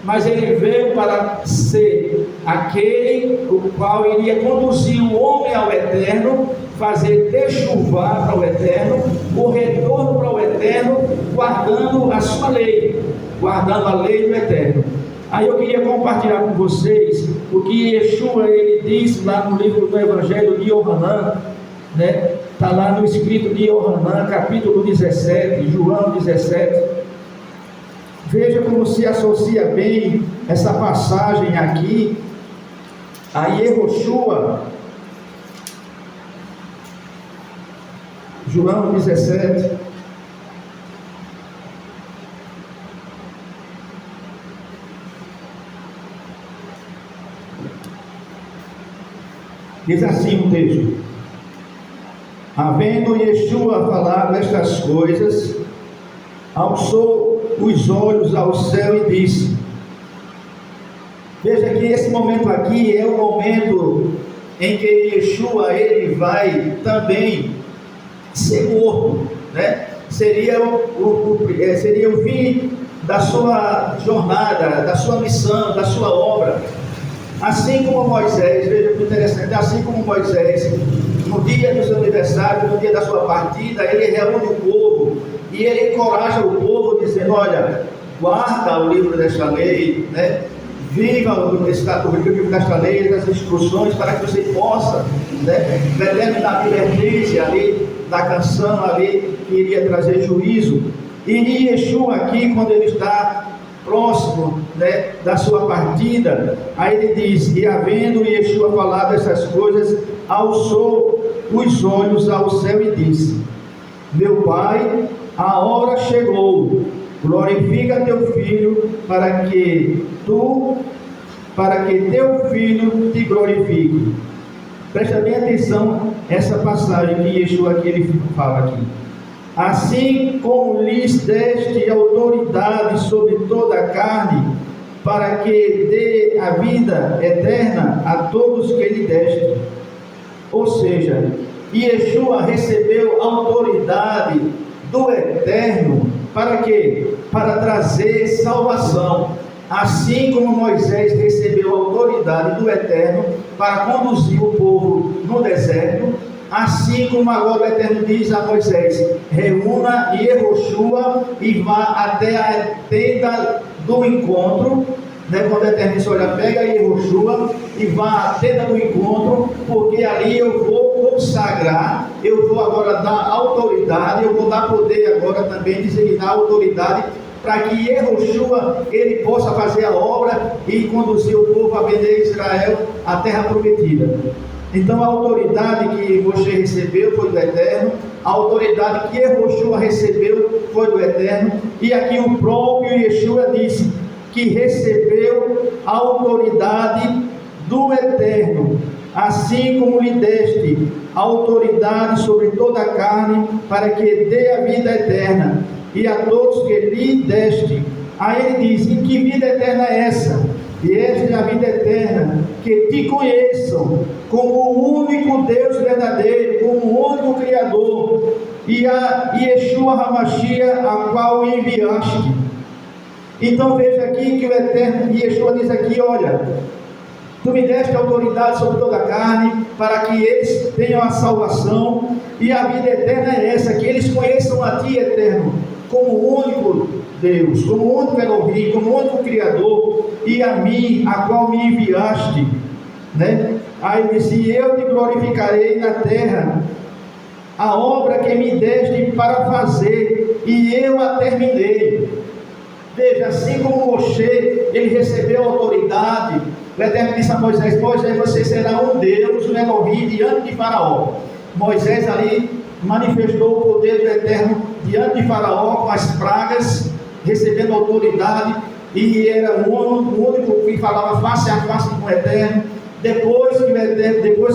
mas ele veio para ser aquele o qual iria conduzir o homem ao Eterno, fazer dechuvar para o Eterno, o retorno para o Eterno, guardando a sua lei, guardando a lei do Eterno. Aí eu queria compartilhar com vocês o que Yeshua ele diz lá no livro do Evangelho de Yohanan, né? Está lá no escrito de Yohanan, capítulo 17, João 17. Veja como se associa bem essa passagem aqui a Yehoshua. João 17. Diz assim o texto: havendo Yeshua falado estas coisas, alçou os olhos ao céu e disse. Veja que esse momento aqui é o momento em que Yeshua ele vai também ser morto, né? Seria o fim da sua jornada, da sua missão, da sua obra. Assim como Moisés, veja que interessante, assim como Moisés, no dia do seu aniversário, no dia da sua partida, ele reúne o povo e ele encoraja o povo dizendo: olha, guarda o livro desta lei, né? Viva o livro desta lei, das instruções, para que você possa, né, velhando da advertência ali, da canção ali, que iria trazer juízo. E Yeshua aqui, quando ele está próximo, né, da sua partida, aí ele diz: e havendo Yeshua falado essas coisas, alçou os olhos ao céu e disse: meu Pai, a hora chegou, glorifica teu filho, para que teu filho te glorifique. Presta bem atenção essa passagem que Yeshua aqui ele fala aqui. Assim como lhes deste autoridade sobre toda a carne, para que dê a vida eterna a todos que lhe deste. Ou seja, Yeshua recebeu autoridade do Eterno para quê? Para trazer salvação. Assim como Moisés recebeu autoridade do Eterno para conduzir o povo no deserto, assim como agora o Eterno diz a Moisés: reúna Yehoshua e vá até a tenda do encontro, né? Quando o Eterno diz: olha, pega Yehoshua e vá à tenda do encontro, porque ali eu vou consagrar, eu vou agora dar autoridade, eu vou dar poder agora também, designar autoridade, para que Yehoshua ele possa fazer a obra e conduzir o povo a vender Israel à terra prometida. Então a autoridade que Moshe recebeu foi do Eterno, a autoridade que Yehoshua recebeu foi do Eterno, e aqui o próprio Yeshua disse que recebeu a autoridade do Eterno, assim como lhe deste autoridade sobre toda a carne, para que dê a vida eterna, e a todos que lhe deste. Aí ele diz: e que vida eterna é essa? E esta é a vida eterna, que te conheçam como o único Deus verdadeiro, como o único Criador, e a Yeshua HaMashiach, a qual enviaste. Então veja aqui que o Eterno, Yeshua diz aqui: olha, tu me deste autoridade sobre toda a carne, para que eles tenham a salvação, e a vida eterna é essa, que eles conheçam a ti, Eterno, como o único Deus, como o único Elohim, como o único Criador, e a mim, a qual me enviaste, né? Aí disse: eu te glorificarei na terra, a obra que me deste para fazer, e eu a terminei. Veja, assim como Moshe, ele recebeu autoridade, o Eterno disse a Moisés: Moisés, você será um Deus, um Elohim, diante de Faraó. Moisés ali manifestou o poder do Eterno diante de Faraó, com as pragas, recebendo autoridade, e era o único que falava face a face com o Eterno. Depois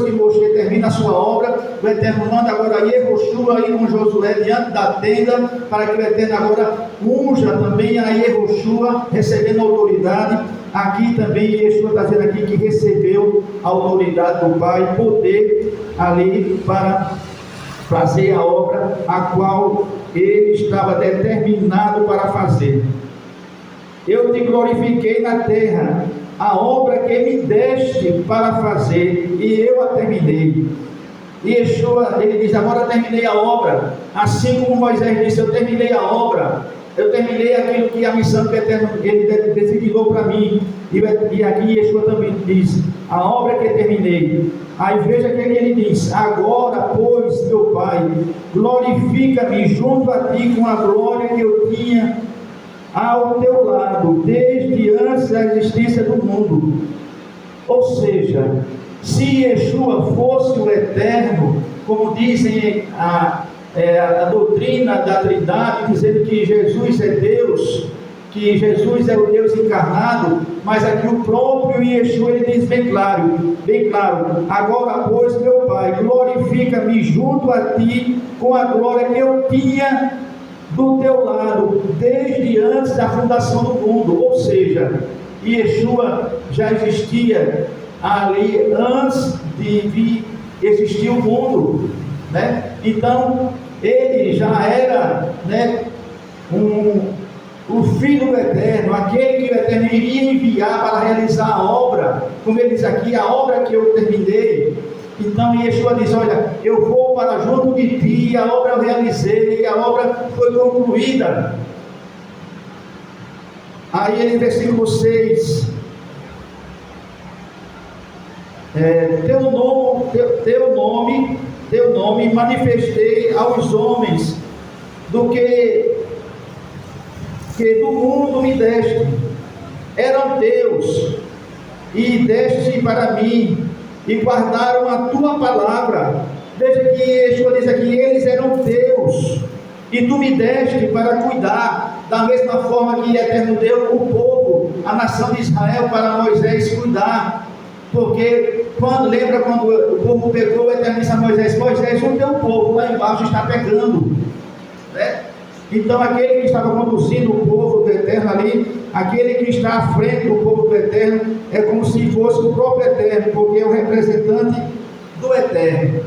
que Moisés termina a sua obra, o Eterno manda agora Yehoshua ir com Josué diante da tenda, para que o Eterno agora unja também a Yehoshua, recebendo autoridade. Aqui também Yeshua está dizendo aqui que recebeu a autoridade do Pai, poder ali para fazer a obra a qual ele estava determinado para fazer. Eu te glorifiquei na terra, a obra que me deste para fazer, e eu a terminei. E Yeshua, ele diz: agora terminei a obra, assim como Moisés disse: eu terminei a obra, eu terminei aquilo que a missão que ele designou para mim. E aqui Yeshua também diz: a obra que terminei. Aí veja que ele diz: agora, pois, meu Pai, glorifica-me junto a ti com a glória que eu tinha ao teu lado, desde antes da existência do mundo. Ou seja, se Yeshua fosse o Eterno, como dizem a doutrina da Trindade, dizendo que Jesus é Deus, que Jesus é o Deus encarnado, mas aqui o próprio Yeshua ele diz bem claro, agora pois, meu Pai, glorifica-me junto a ti com a glória que eu tinha do teu lado, desde antes da fundação do mundo. Ou seja, Yeshua já existia ali antes de existir o mundo, né? Então, ele já era, né, o Filho do Eterno, aquele que o Eterno iria enviar para realizar a obra, como ele diz aqui, a obra que eu terminei. Então Yeshua diz: olha, eu vou para junto de ti, a obra eu realizei, a obra foi concluída. Aí ele, versículo 6, teu nome manifestei aos homens, do que do mundo me deste, eram teus, e deste para mim, e guardaram a tua palavra. Veja que Yeshua diz aqui: eles eram teus, e tu me deste para cuidar, da mesma forma que o Eterno deu o povo, a nação de Israel, para Moisés cuidar. Porque lembra quando o povo pecou, o Eterno disse a Moisés: Moisés, o teu povo lá embaixo está pecando, né? Então aquele que estava conduzindo o povo do Eterno ali, aquele que está à frente do povo do Eterno, é como se fosse o próprio Eterno, porque é o representante do Eterno.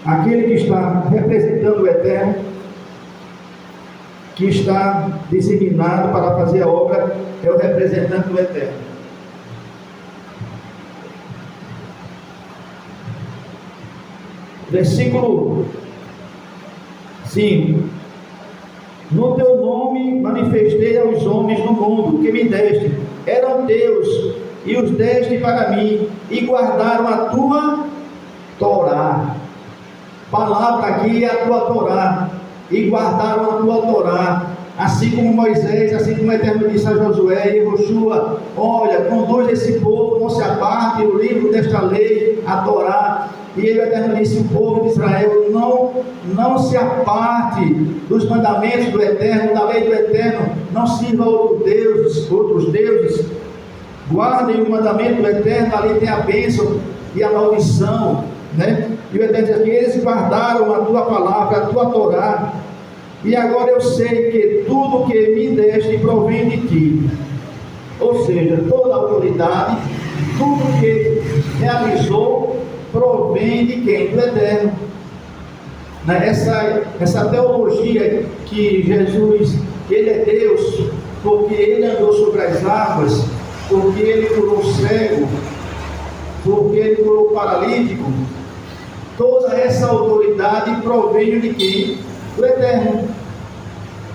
Aquele que está representando o Eterno, que está designado para fazer a obra, é o representante do Eterno. Versículo 5: no teu nome manifestei aos homens do mundo que me deste, eram teus, e os deste para mim, e guardaram a tua Torá. Palavra aqui é a tua Torá, e guardaram a tua Torá, assim como Moisés, assim como o Eterno disse a Josué: Yehoshua, olha, conduz esse povo, não se aparte o livro desta lei, a Torá. E ele, o Eterno, disse: o povo de Israel não se aparte dos mandamentos do Eterno, da lei do Eterno, não sirva outros deuses, guardem o mandamento do Eterno. Ali tem a bênção e a maldição, né? E o Eterno diz aqui: eles guardaram a tua palavra, a tua Torá, e agora eu sei que tudo que me deste provém de ti. Ou seja, toda a autoridade, tudo que realizou, provém de quem? Do Eterno. Essa teologia que Jesus, ele é Deus, porque ele andou sobre as águas, porque ele curou o cego, porque ele curou o paralítico, toda essa autoridade provém de quem? Do Eterno.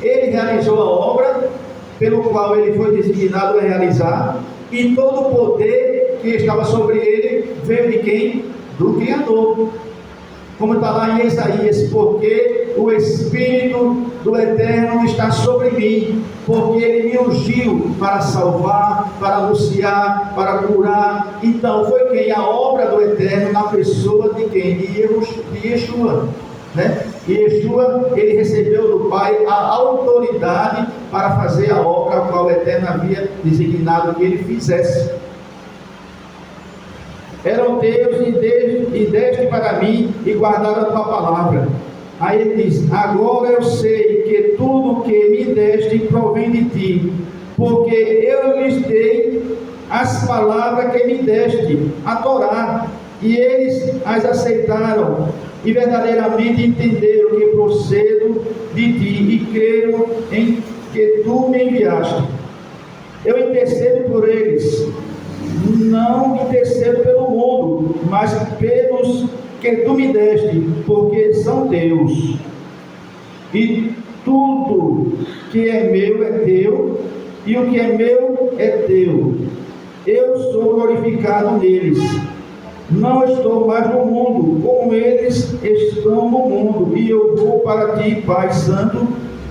Ele realizou a obra pelo qual ele foi designado a realizar, e todo o poder que estava sobre ele veio de quem? do Criador. Como está lá em Isaías, porque o Espírito do Eterno está sobre mim, porque Ele me ungiu para salvar, para anunciar, para curar. Então foi quem? A obra do Eterno na pessoa de quem? De Yeshua, né? E Yeshua, ele recebeu do Pai a autoridade para fazer a obra a qual o Eterno havia designado que ele fizesse. Eram teus e deste para mim e guardaram a tua palavra. Aí ele diz: agora eu sei que tudo que me deste provém de ti, porque eu lhes dei as palavras que me deste, a Torá, e eles as aceitaram, e verdadeiramente entenderam que procedo de ti, e creram em que tu me enviaste. Eu intercedo por eles, não intercedo pelo mundo, mas pelos que tu me deste, porque são teus. E tudo que é meu é teu, e o que é meu é teu. Eu sou glorificado neles. Não estou mais no mundo, como eles estão no mundo, e eu vou para ti, Pai Santo,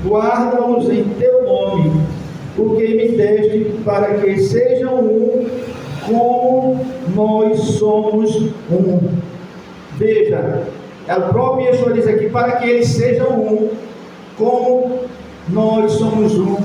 guarda-os em teu nome, o que me deste, para que sejam um, como nós somos um. Veja, o próprio Yeshua diz aqui, para que eles sejam um, como nós somos um.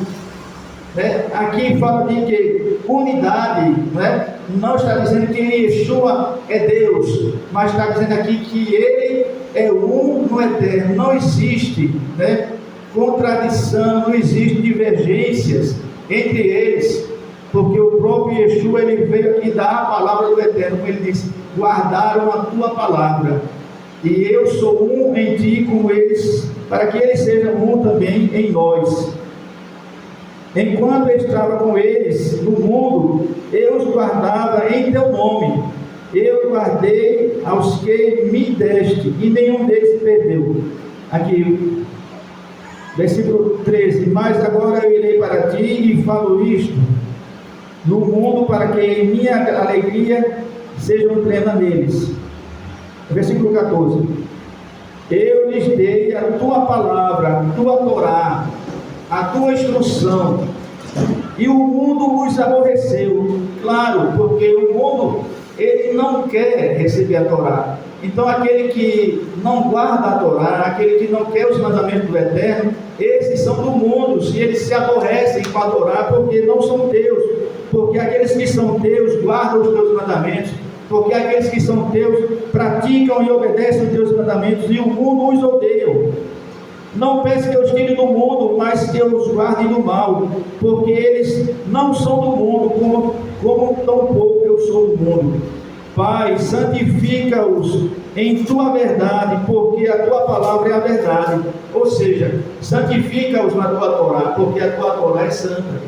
Né? Aqui fala de que unidade, né? Não está dizendo que Yeshua é Deus, mas está dizendo aqui que Ele é um no Eterno. Não existe, né, contradição, não existe divergências entre eles, porque o próprio Yeshua, ele veio aqui dar a palavra do Eterno, como ele disse: guardaram a tua palavra, e eu sou um em ti como eles, para que eles sejam um também em nós. Enquanto eu estava com eles no mundo, eu os guardava em teu nome. Eu guardei aos que me deste, e nenhum deles se perdeu. Aqui, versículo 13: mas agora eu irei para ti e falo isto no mundo, para que minha alegria seja plena neles. Versículo 14: eu lhes dei a tua palavra, a tua Torá, a tua instrução, e o mundo os aborreceu. Claro, porque o mundo, ele não quer receber a Torá. Então aquele que não guarda a Torá, aquele que não quer os mandamentos do Eterno, esses são do mundo, e eles se aborrecem com a Torá, porque não são teus. Porque aqueles que são teus guardam os teus mandamentos, porque aqueles que são teus praticam e obedecem os teus mandamentos, e o mundo os odeia. Não pense que eu estive do mundo, mas que eu os guarde do mal, porque eles não são do mundo, como tão pouco eu sou do mundo. Pai, santifica-os em tua verdade, porque a tua palavra é a verdade. Ou seja, santifica-os na tua Torá, porque a tua Torá é santa,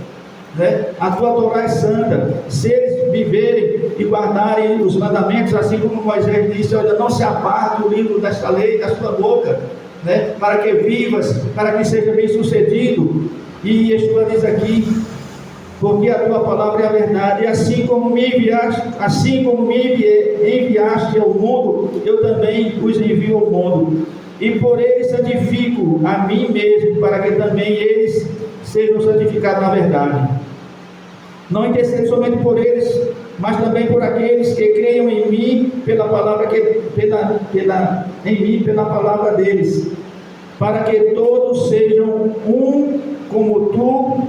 né? A tua Torá é santa. Se eles viverem e guardarem os mandamentos, assim como Moisés disse: olha, não se aparte o livro desta lei da sua boca, né? Para que vivas, para que seja bem sucedido. E Yeshua diz aqui: porque a tua palavra é a verdade, e assim como me enviaste ao mundo, eu também os envio ao mundo, e por eles santifico a mim mesmo, para que também eles sejam santificados na verdade. Não intercedo somente por eles, mas também por aqueles que creiam em mim pela palavra em mim pela palavra deles, para que todos sejam um, como tu,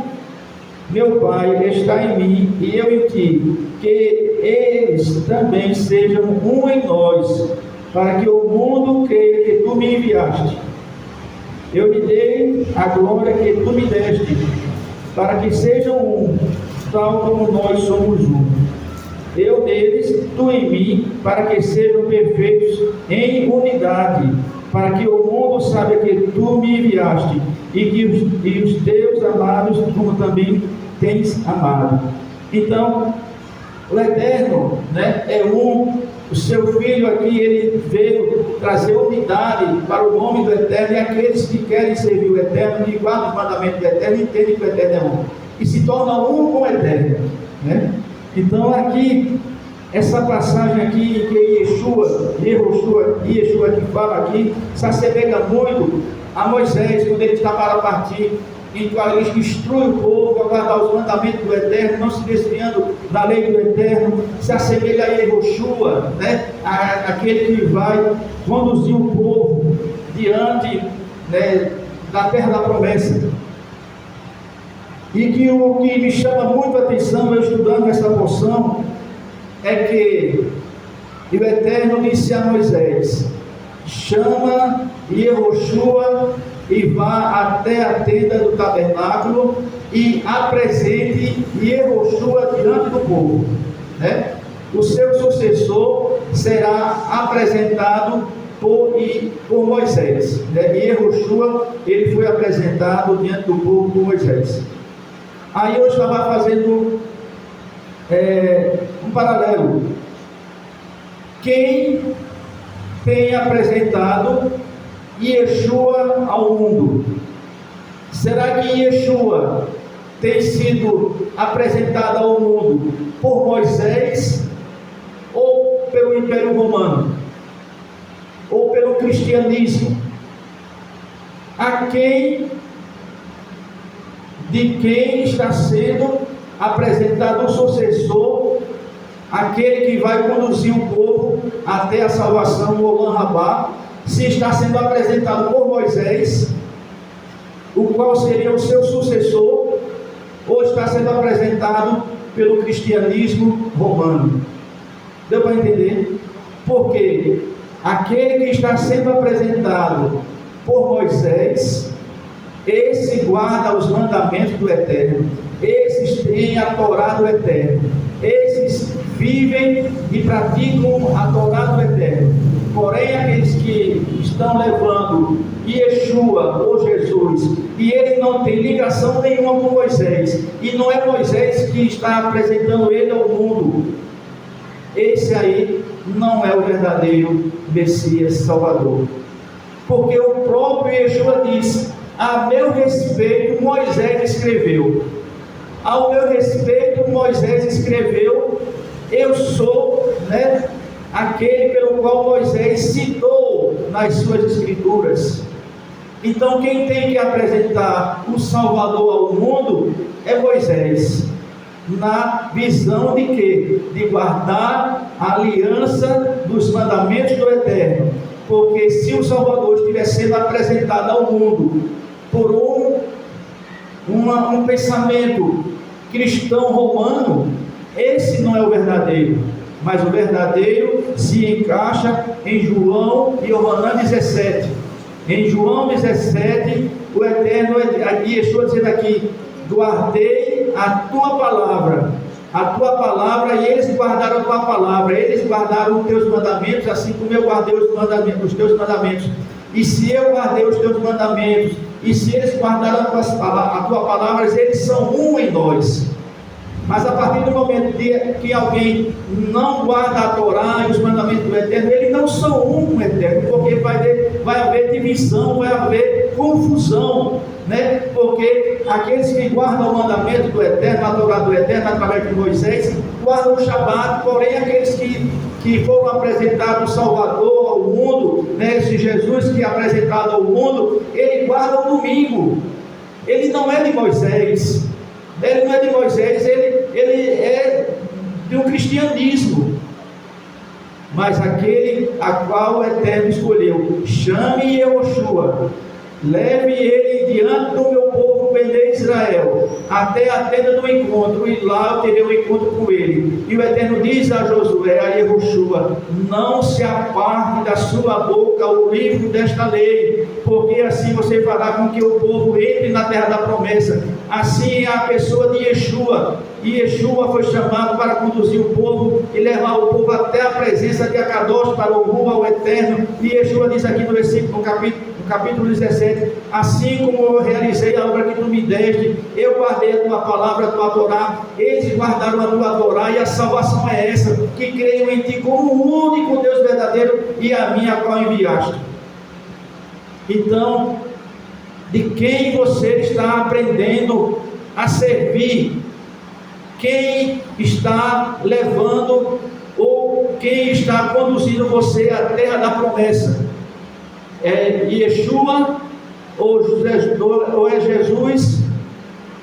meu Pai, está em mim e eu em ti, que eles também sejam um em nós, para que o mundo creia que tu me enviaste. Eu lhe dei a glória que tu me deste, para que sejam um, tal como nós somos um. Eu neles, tu em mim, para que sejam perfeitos em unidade, para que o mundo saiba que tu me enviaste, e os teus amados, como também tens amado. Então, o Eterno, né, é um. O seu Filho aqui, ele veio trazer unidade para o nome do Eterno, e aqueles que querem servir o Eterno, que guardam os mandamentos do Eterno, entendem que o Eterno é um, e se tornam um com o Eterno, né? Então aqui, essa passagem aqui em que Yeshua Yeshua que fala aqui, se assemelha muito a Moisés, quando ele está para partir, em que ele instrui o povo a guardar os mandamentos do Eterno, não se desviando da lei do Eterno. Se assemelha a Yeshua, né? Aquele que vai conduzir o povo diante, né, da terra da promessa. E que o que me chama muito a atenção, eu estudando essa porção, é que o Eterno disse a Moisés: chama Yeshua e vá até a tenda do tabernáculo e apresente Yeshua diante do povo, né? O seu sucessor será apresentado por Moisés, né? Yeshua, ele foi apresentado diante do povo por Moisés. Aí eu estava fazendo um paralelo. Quem tem apresentado Yeshua ao mundo? Será que Yeshua tem sido apresentado ao mundo por Moisés ou pelo Império Romano? Ou pelo cristianismo? De quem está sendo apresentado o sucessor, aquele que vai conduzir o povo até a salvação, o Olam Rabá? Se está sendo apresentado por Moisés, o qual seria o seu sucessor, ou está sendo apresentado pelo cristianismo romano? Deu para entender? Porque aquele que está sendo apresentado por Moisés, esse guarda os mandamentos do Eterno, esses têm a Torá do Eterno, esses vivem e praticam a Torá do Eterno. Porém, aqueles que estão levando Yeshua ou Jesus, e ele não tem ligação nenhuma com Moisés, e não é Moisés que está apresentando ele ao mundo, esse aí não é o verdadeiro Messias Salvador. Porque o próprio Yeshua disse: a meu respeito Moisés escreveu. Ao meu respeito Moisés escreveu, eu sou, né, aquele pelo qual Moisés citou nas suas escrituras. Então quem tem que apresentar o Salvador ao mundo é Moisés, na visão de quê? De guardar a aliança dos mandamentos do Eterno. Porque se o Salvador estiver sendo apresentado ao mundo por um pensamento cristão romano, esse não é o verdadeiro. Mas o verdadeiro se encaixa em João e Yohanan 17. Em João 17, o Eterno, Yeshua dizendo aqui: guardei a tua palavra, e eles guardaram a tua palavra, eles guardaram os teus mandamentos, assim como eu guardei os teus mandamentos. E se eu guardei os teus mandamentos, e se eles guardaram a tua palavra, eles são um em nós. Mas a partir do momento que alguém não guarda a Torá e os mandamentos do Eterno, eles não são um com o Eterno, porque vai haver divisão, vai haver confusão, né? Porque aqueles que guardam o mandamento do Eterno, a Torá do Eterno, através de Moisés, guardam o Shabat. Porém, aqueles que foram apresentados o Salvador ao mundo, né? Esse Jesus que é apresentado ao mundo, ele guarda o domingo. Ele não é de Moisés. Ele não é de Moisés, ele é de um cristianismo. Mas aquele a qual o Eterno escolheu, chame Yeshua, leve ele diante do meu povo Bnei Israel, até a tenda do encontro, e lá eu terei um encontro com ele. E o Eterno diz a Josué, a Yeshua: não se aparte da sua boca o livro desta lei, porque assim você fará com que o povo entre na terra da promessa. Assim é a pessoa de Yeshua. E Yeshua foi chamado para conduzir o povo e levar o povo até a presença de Akadosh, para o rumo ao Eterno. E Yeshua diz aqui no capítulo 17: assim como eu realizei a obra que tu me deste, eu guardei a tua palavra, a tua Torá, eles guardaram a tua Torá, e a salvação é essa, que creiam em ti como o único Deus verdadeiro e a mim a qual enviaste. Então, de quem você está aprendendo a servir? Quem está levando ou quem está conduzindo você à terra da promessa. É Yeshua ou é Jesus,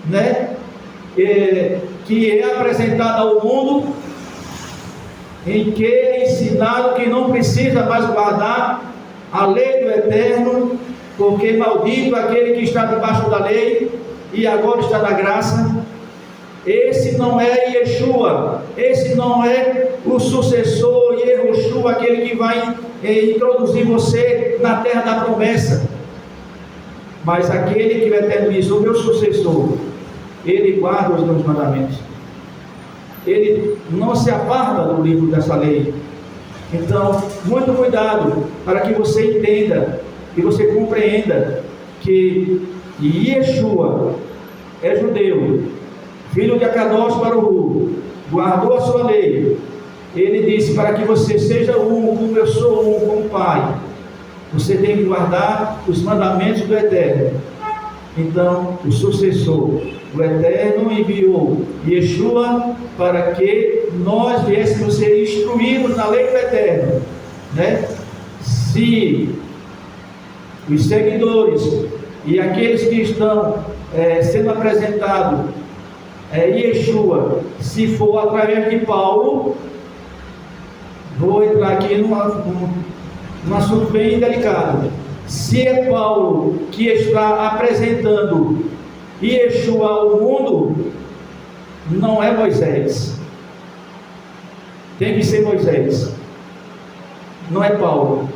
né? Que é apresentado ao mundo, em que é ensinado que não precisa mais guardar a lei do Eterno, porque maldito aquele que está debaixo da lei e agora está na graça. Esse não é Yeshua, esse não é o sucessor Yehoshua, aquele que vai introduzir você na terra da promessa, mas aquele que o Eterno diz: o meu sucessor, ele guarda os meus mandamentos, ele não se aparta do livro dessa lei. Então, muito cuidado para que você entenda e você compreenda que Yeshua é judeu, filho de Akadosh Baruch, guardou a sua lei. Ele disse: para que você seja um, como eu sou um com o Pai, você tem que guardar os mandamentos do Eterno. Então, o sucessor, o Eterno enviou Yeshua para que nós viéssemos ser instruídos na lei do Eterno, né? Se os seguidores e aqueles que estão sendo apresentados Yeshua, se for através de Paulo, vou entrar aqui num assunto bem delicado. Se é Paulo que está apresentando Yeshua ao mundo, não é Moisés. Tem que ser Moisés, não é Paulo,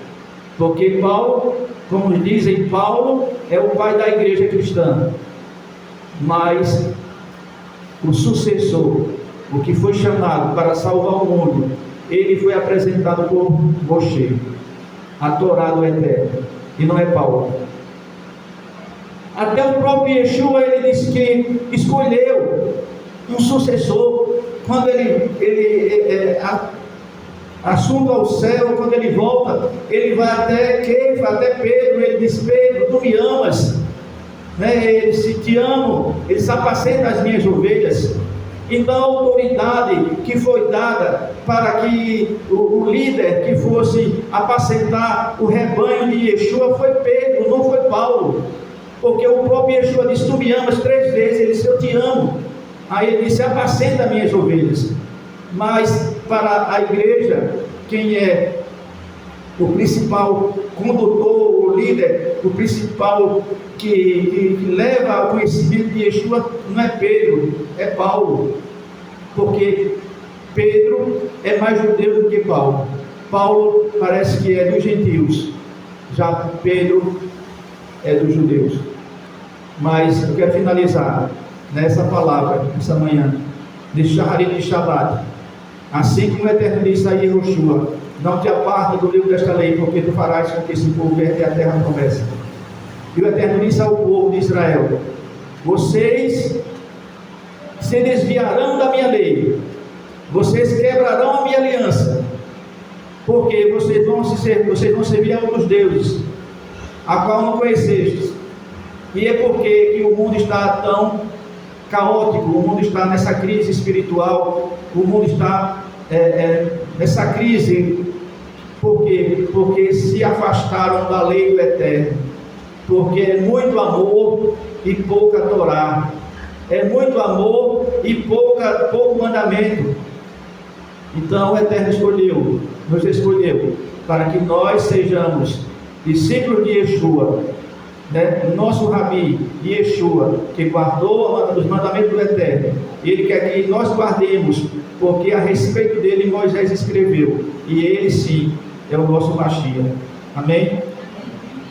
porque Paulo, como dizem, Paulo é o pai da igreja cristã, mas o sucessor, o que foi chamado para salvar o mundo, ele foi apresentado por Moshe, a Torá do Eterno, e não é Paulo. Até o próprio Yeshua, ele disse que escolheu um sucessor. Quando ele assunto ao céu, quando ele volta, ele vai até Pedro. Ele diz: Pedro, tu me amas, né? Ele disse: te amo, ele se apacenta as minhas ovelhas. Então a autoridade que foi dada para que o líder que fosse apacentar o rebanho de Yeshua foi Pedro, não foi Paulo, porque o próprio Yeshua disse: tu me amas 3 vezes. Ele disse: eu te amo. Aí ele disse: apacenta minhas ovelhas. Mas para a igreja, quem é o principal condutor, o líder, o principal que leva ao conhecimento de Yeshua, não é Pedro, é Paulo, porque Pedro é mais judeu do que Paulo. Paulo parece que é dos gentios, já Pedro é dos judeus. Mas eu quero finalizar nessa palavra, essa manhã, de Shaharit de Shabbat. Assim como o Eterno disse a Yehoshua: não te aparta do livro desta lei, porque tu farás com que esse povo herde a terra promessa. E o Eterno disse ao povo de Israel: vocês se desviarão da minha lei, vocês quebrarão a minha aliança, porque vocês vão servir a outros deuses, a qual não conhecestes. E é porque que o mundo está tão caótico, o mundo está nessa crise espiritual, o mundo está nessa crise, porque se afastaram da lei do Eterno, porque é muito amor e pouca Torá, é muito amor e pouco mandamento. Então o Eterno nos escolheu para que nós sejamos discípulos de Yeshua, né? O nosso Rabi Yeshua, que guardou os mandamentos do Eterno, ele quer que nós guardemos, porque a respeito dele Moisés escreveu, e ele sim é o nosso Mashiach. Amém?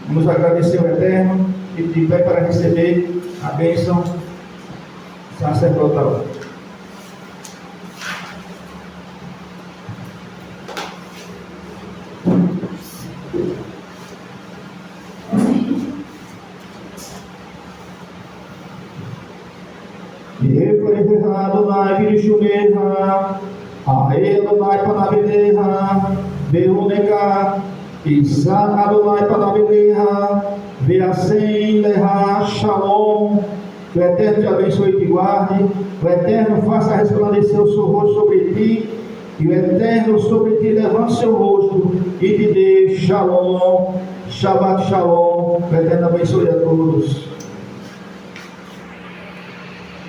Vamos agradecer ao Eterno e de pé para receber a bênção sacerdotal. Adonai Virishuneha, Ae Adonai Panavileha, Veuneka, Isa Adonai Panavileha, Veacem Leha, Shalom. Que o Eterno te abençoe e te guarde, o Eterno faça resplandecer o seu rosto sobre ti e o Eterno sobre ti levante seu rosto e te dê Shalom, Shabbat Shalom. O Eterno abençoe a todos.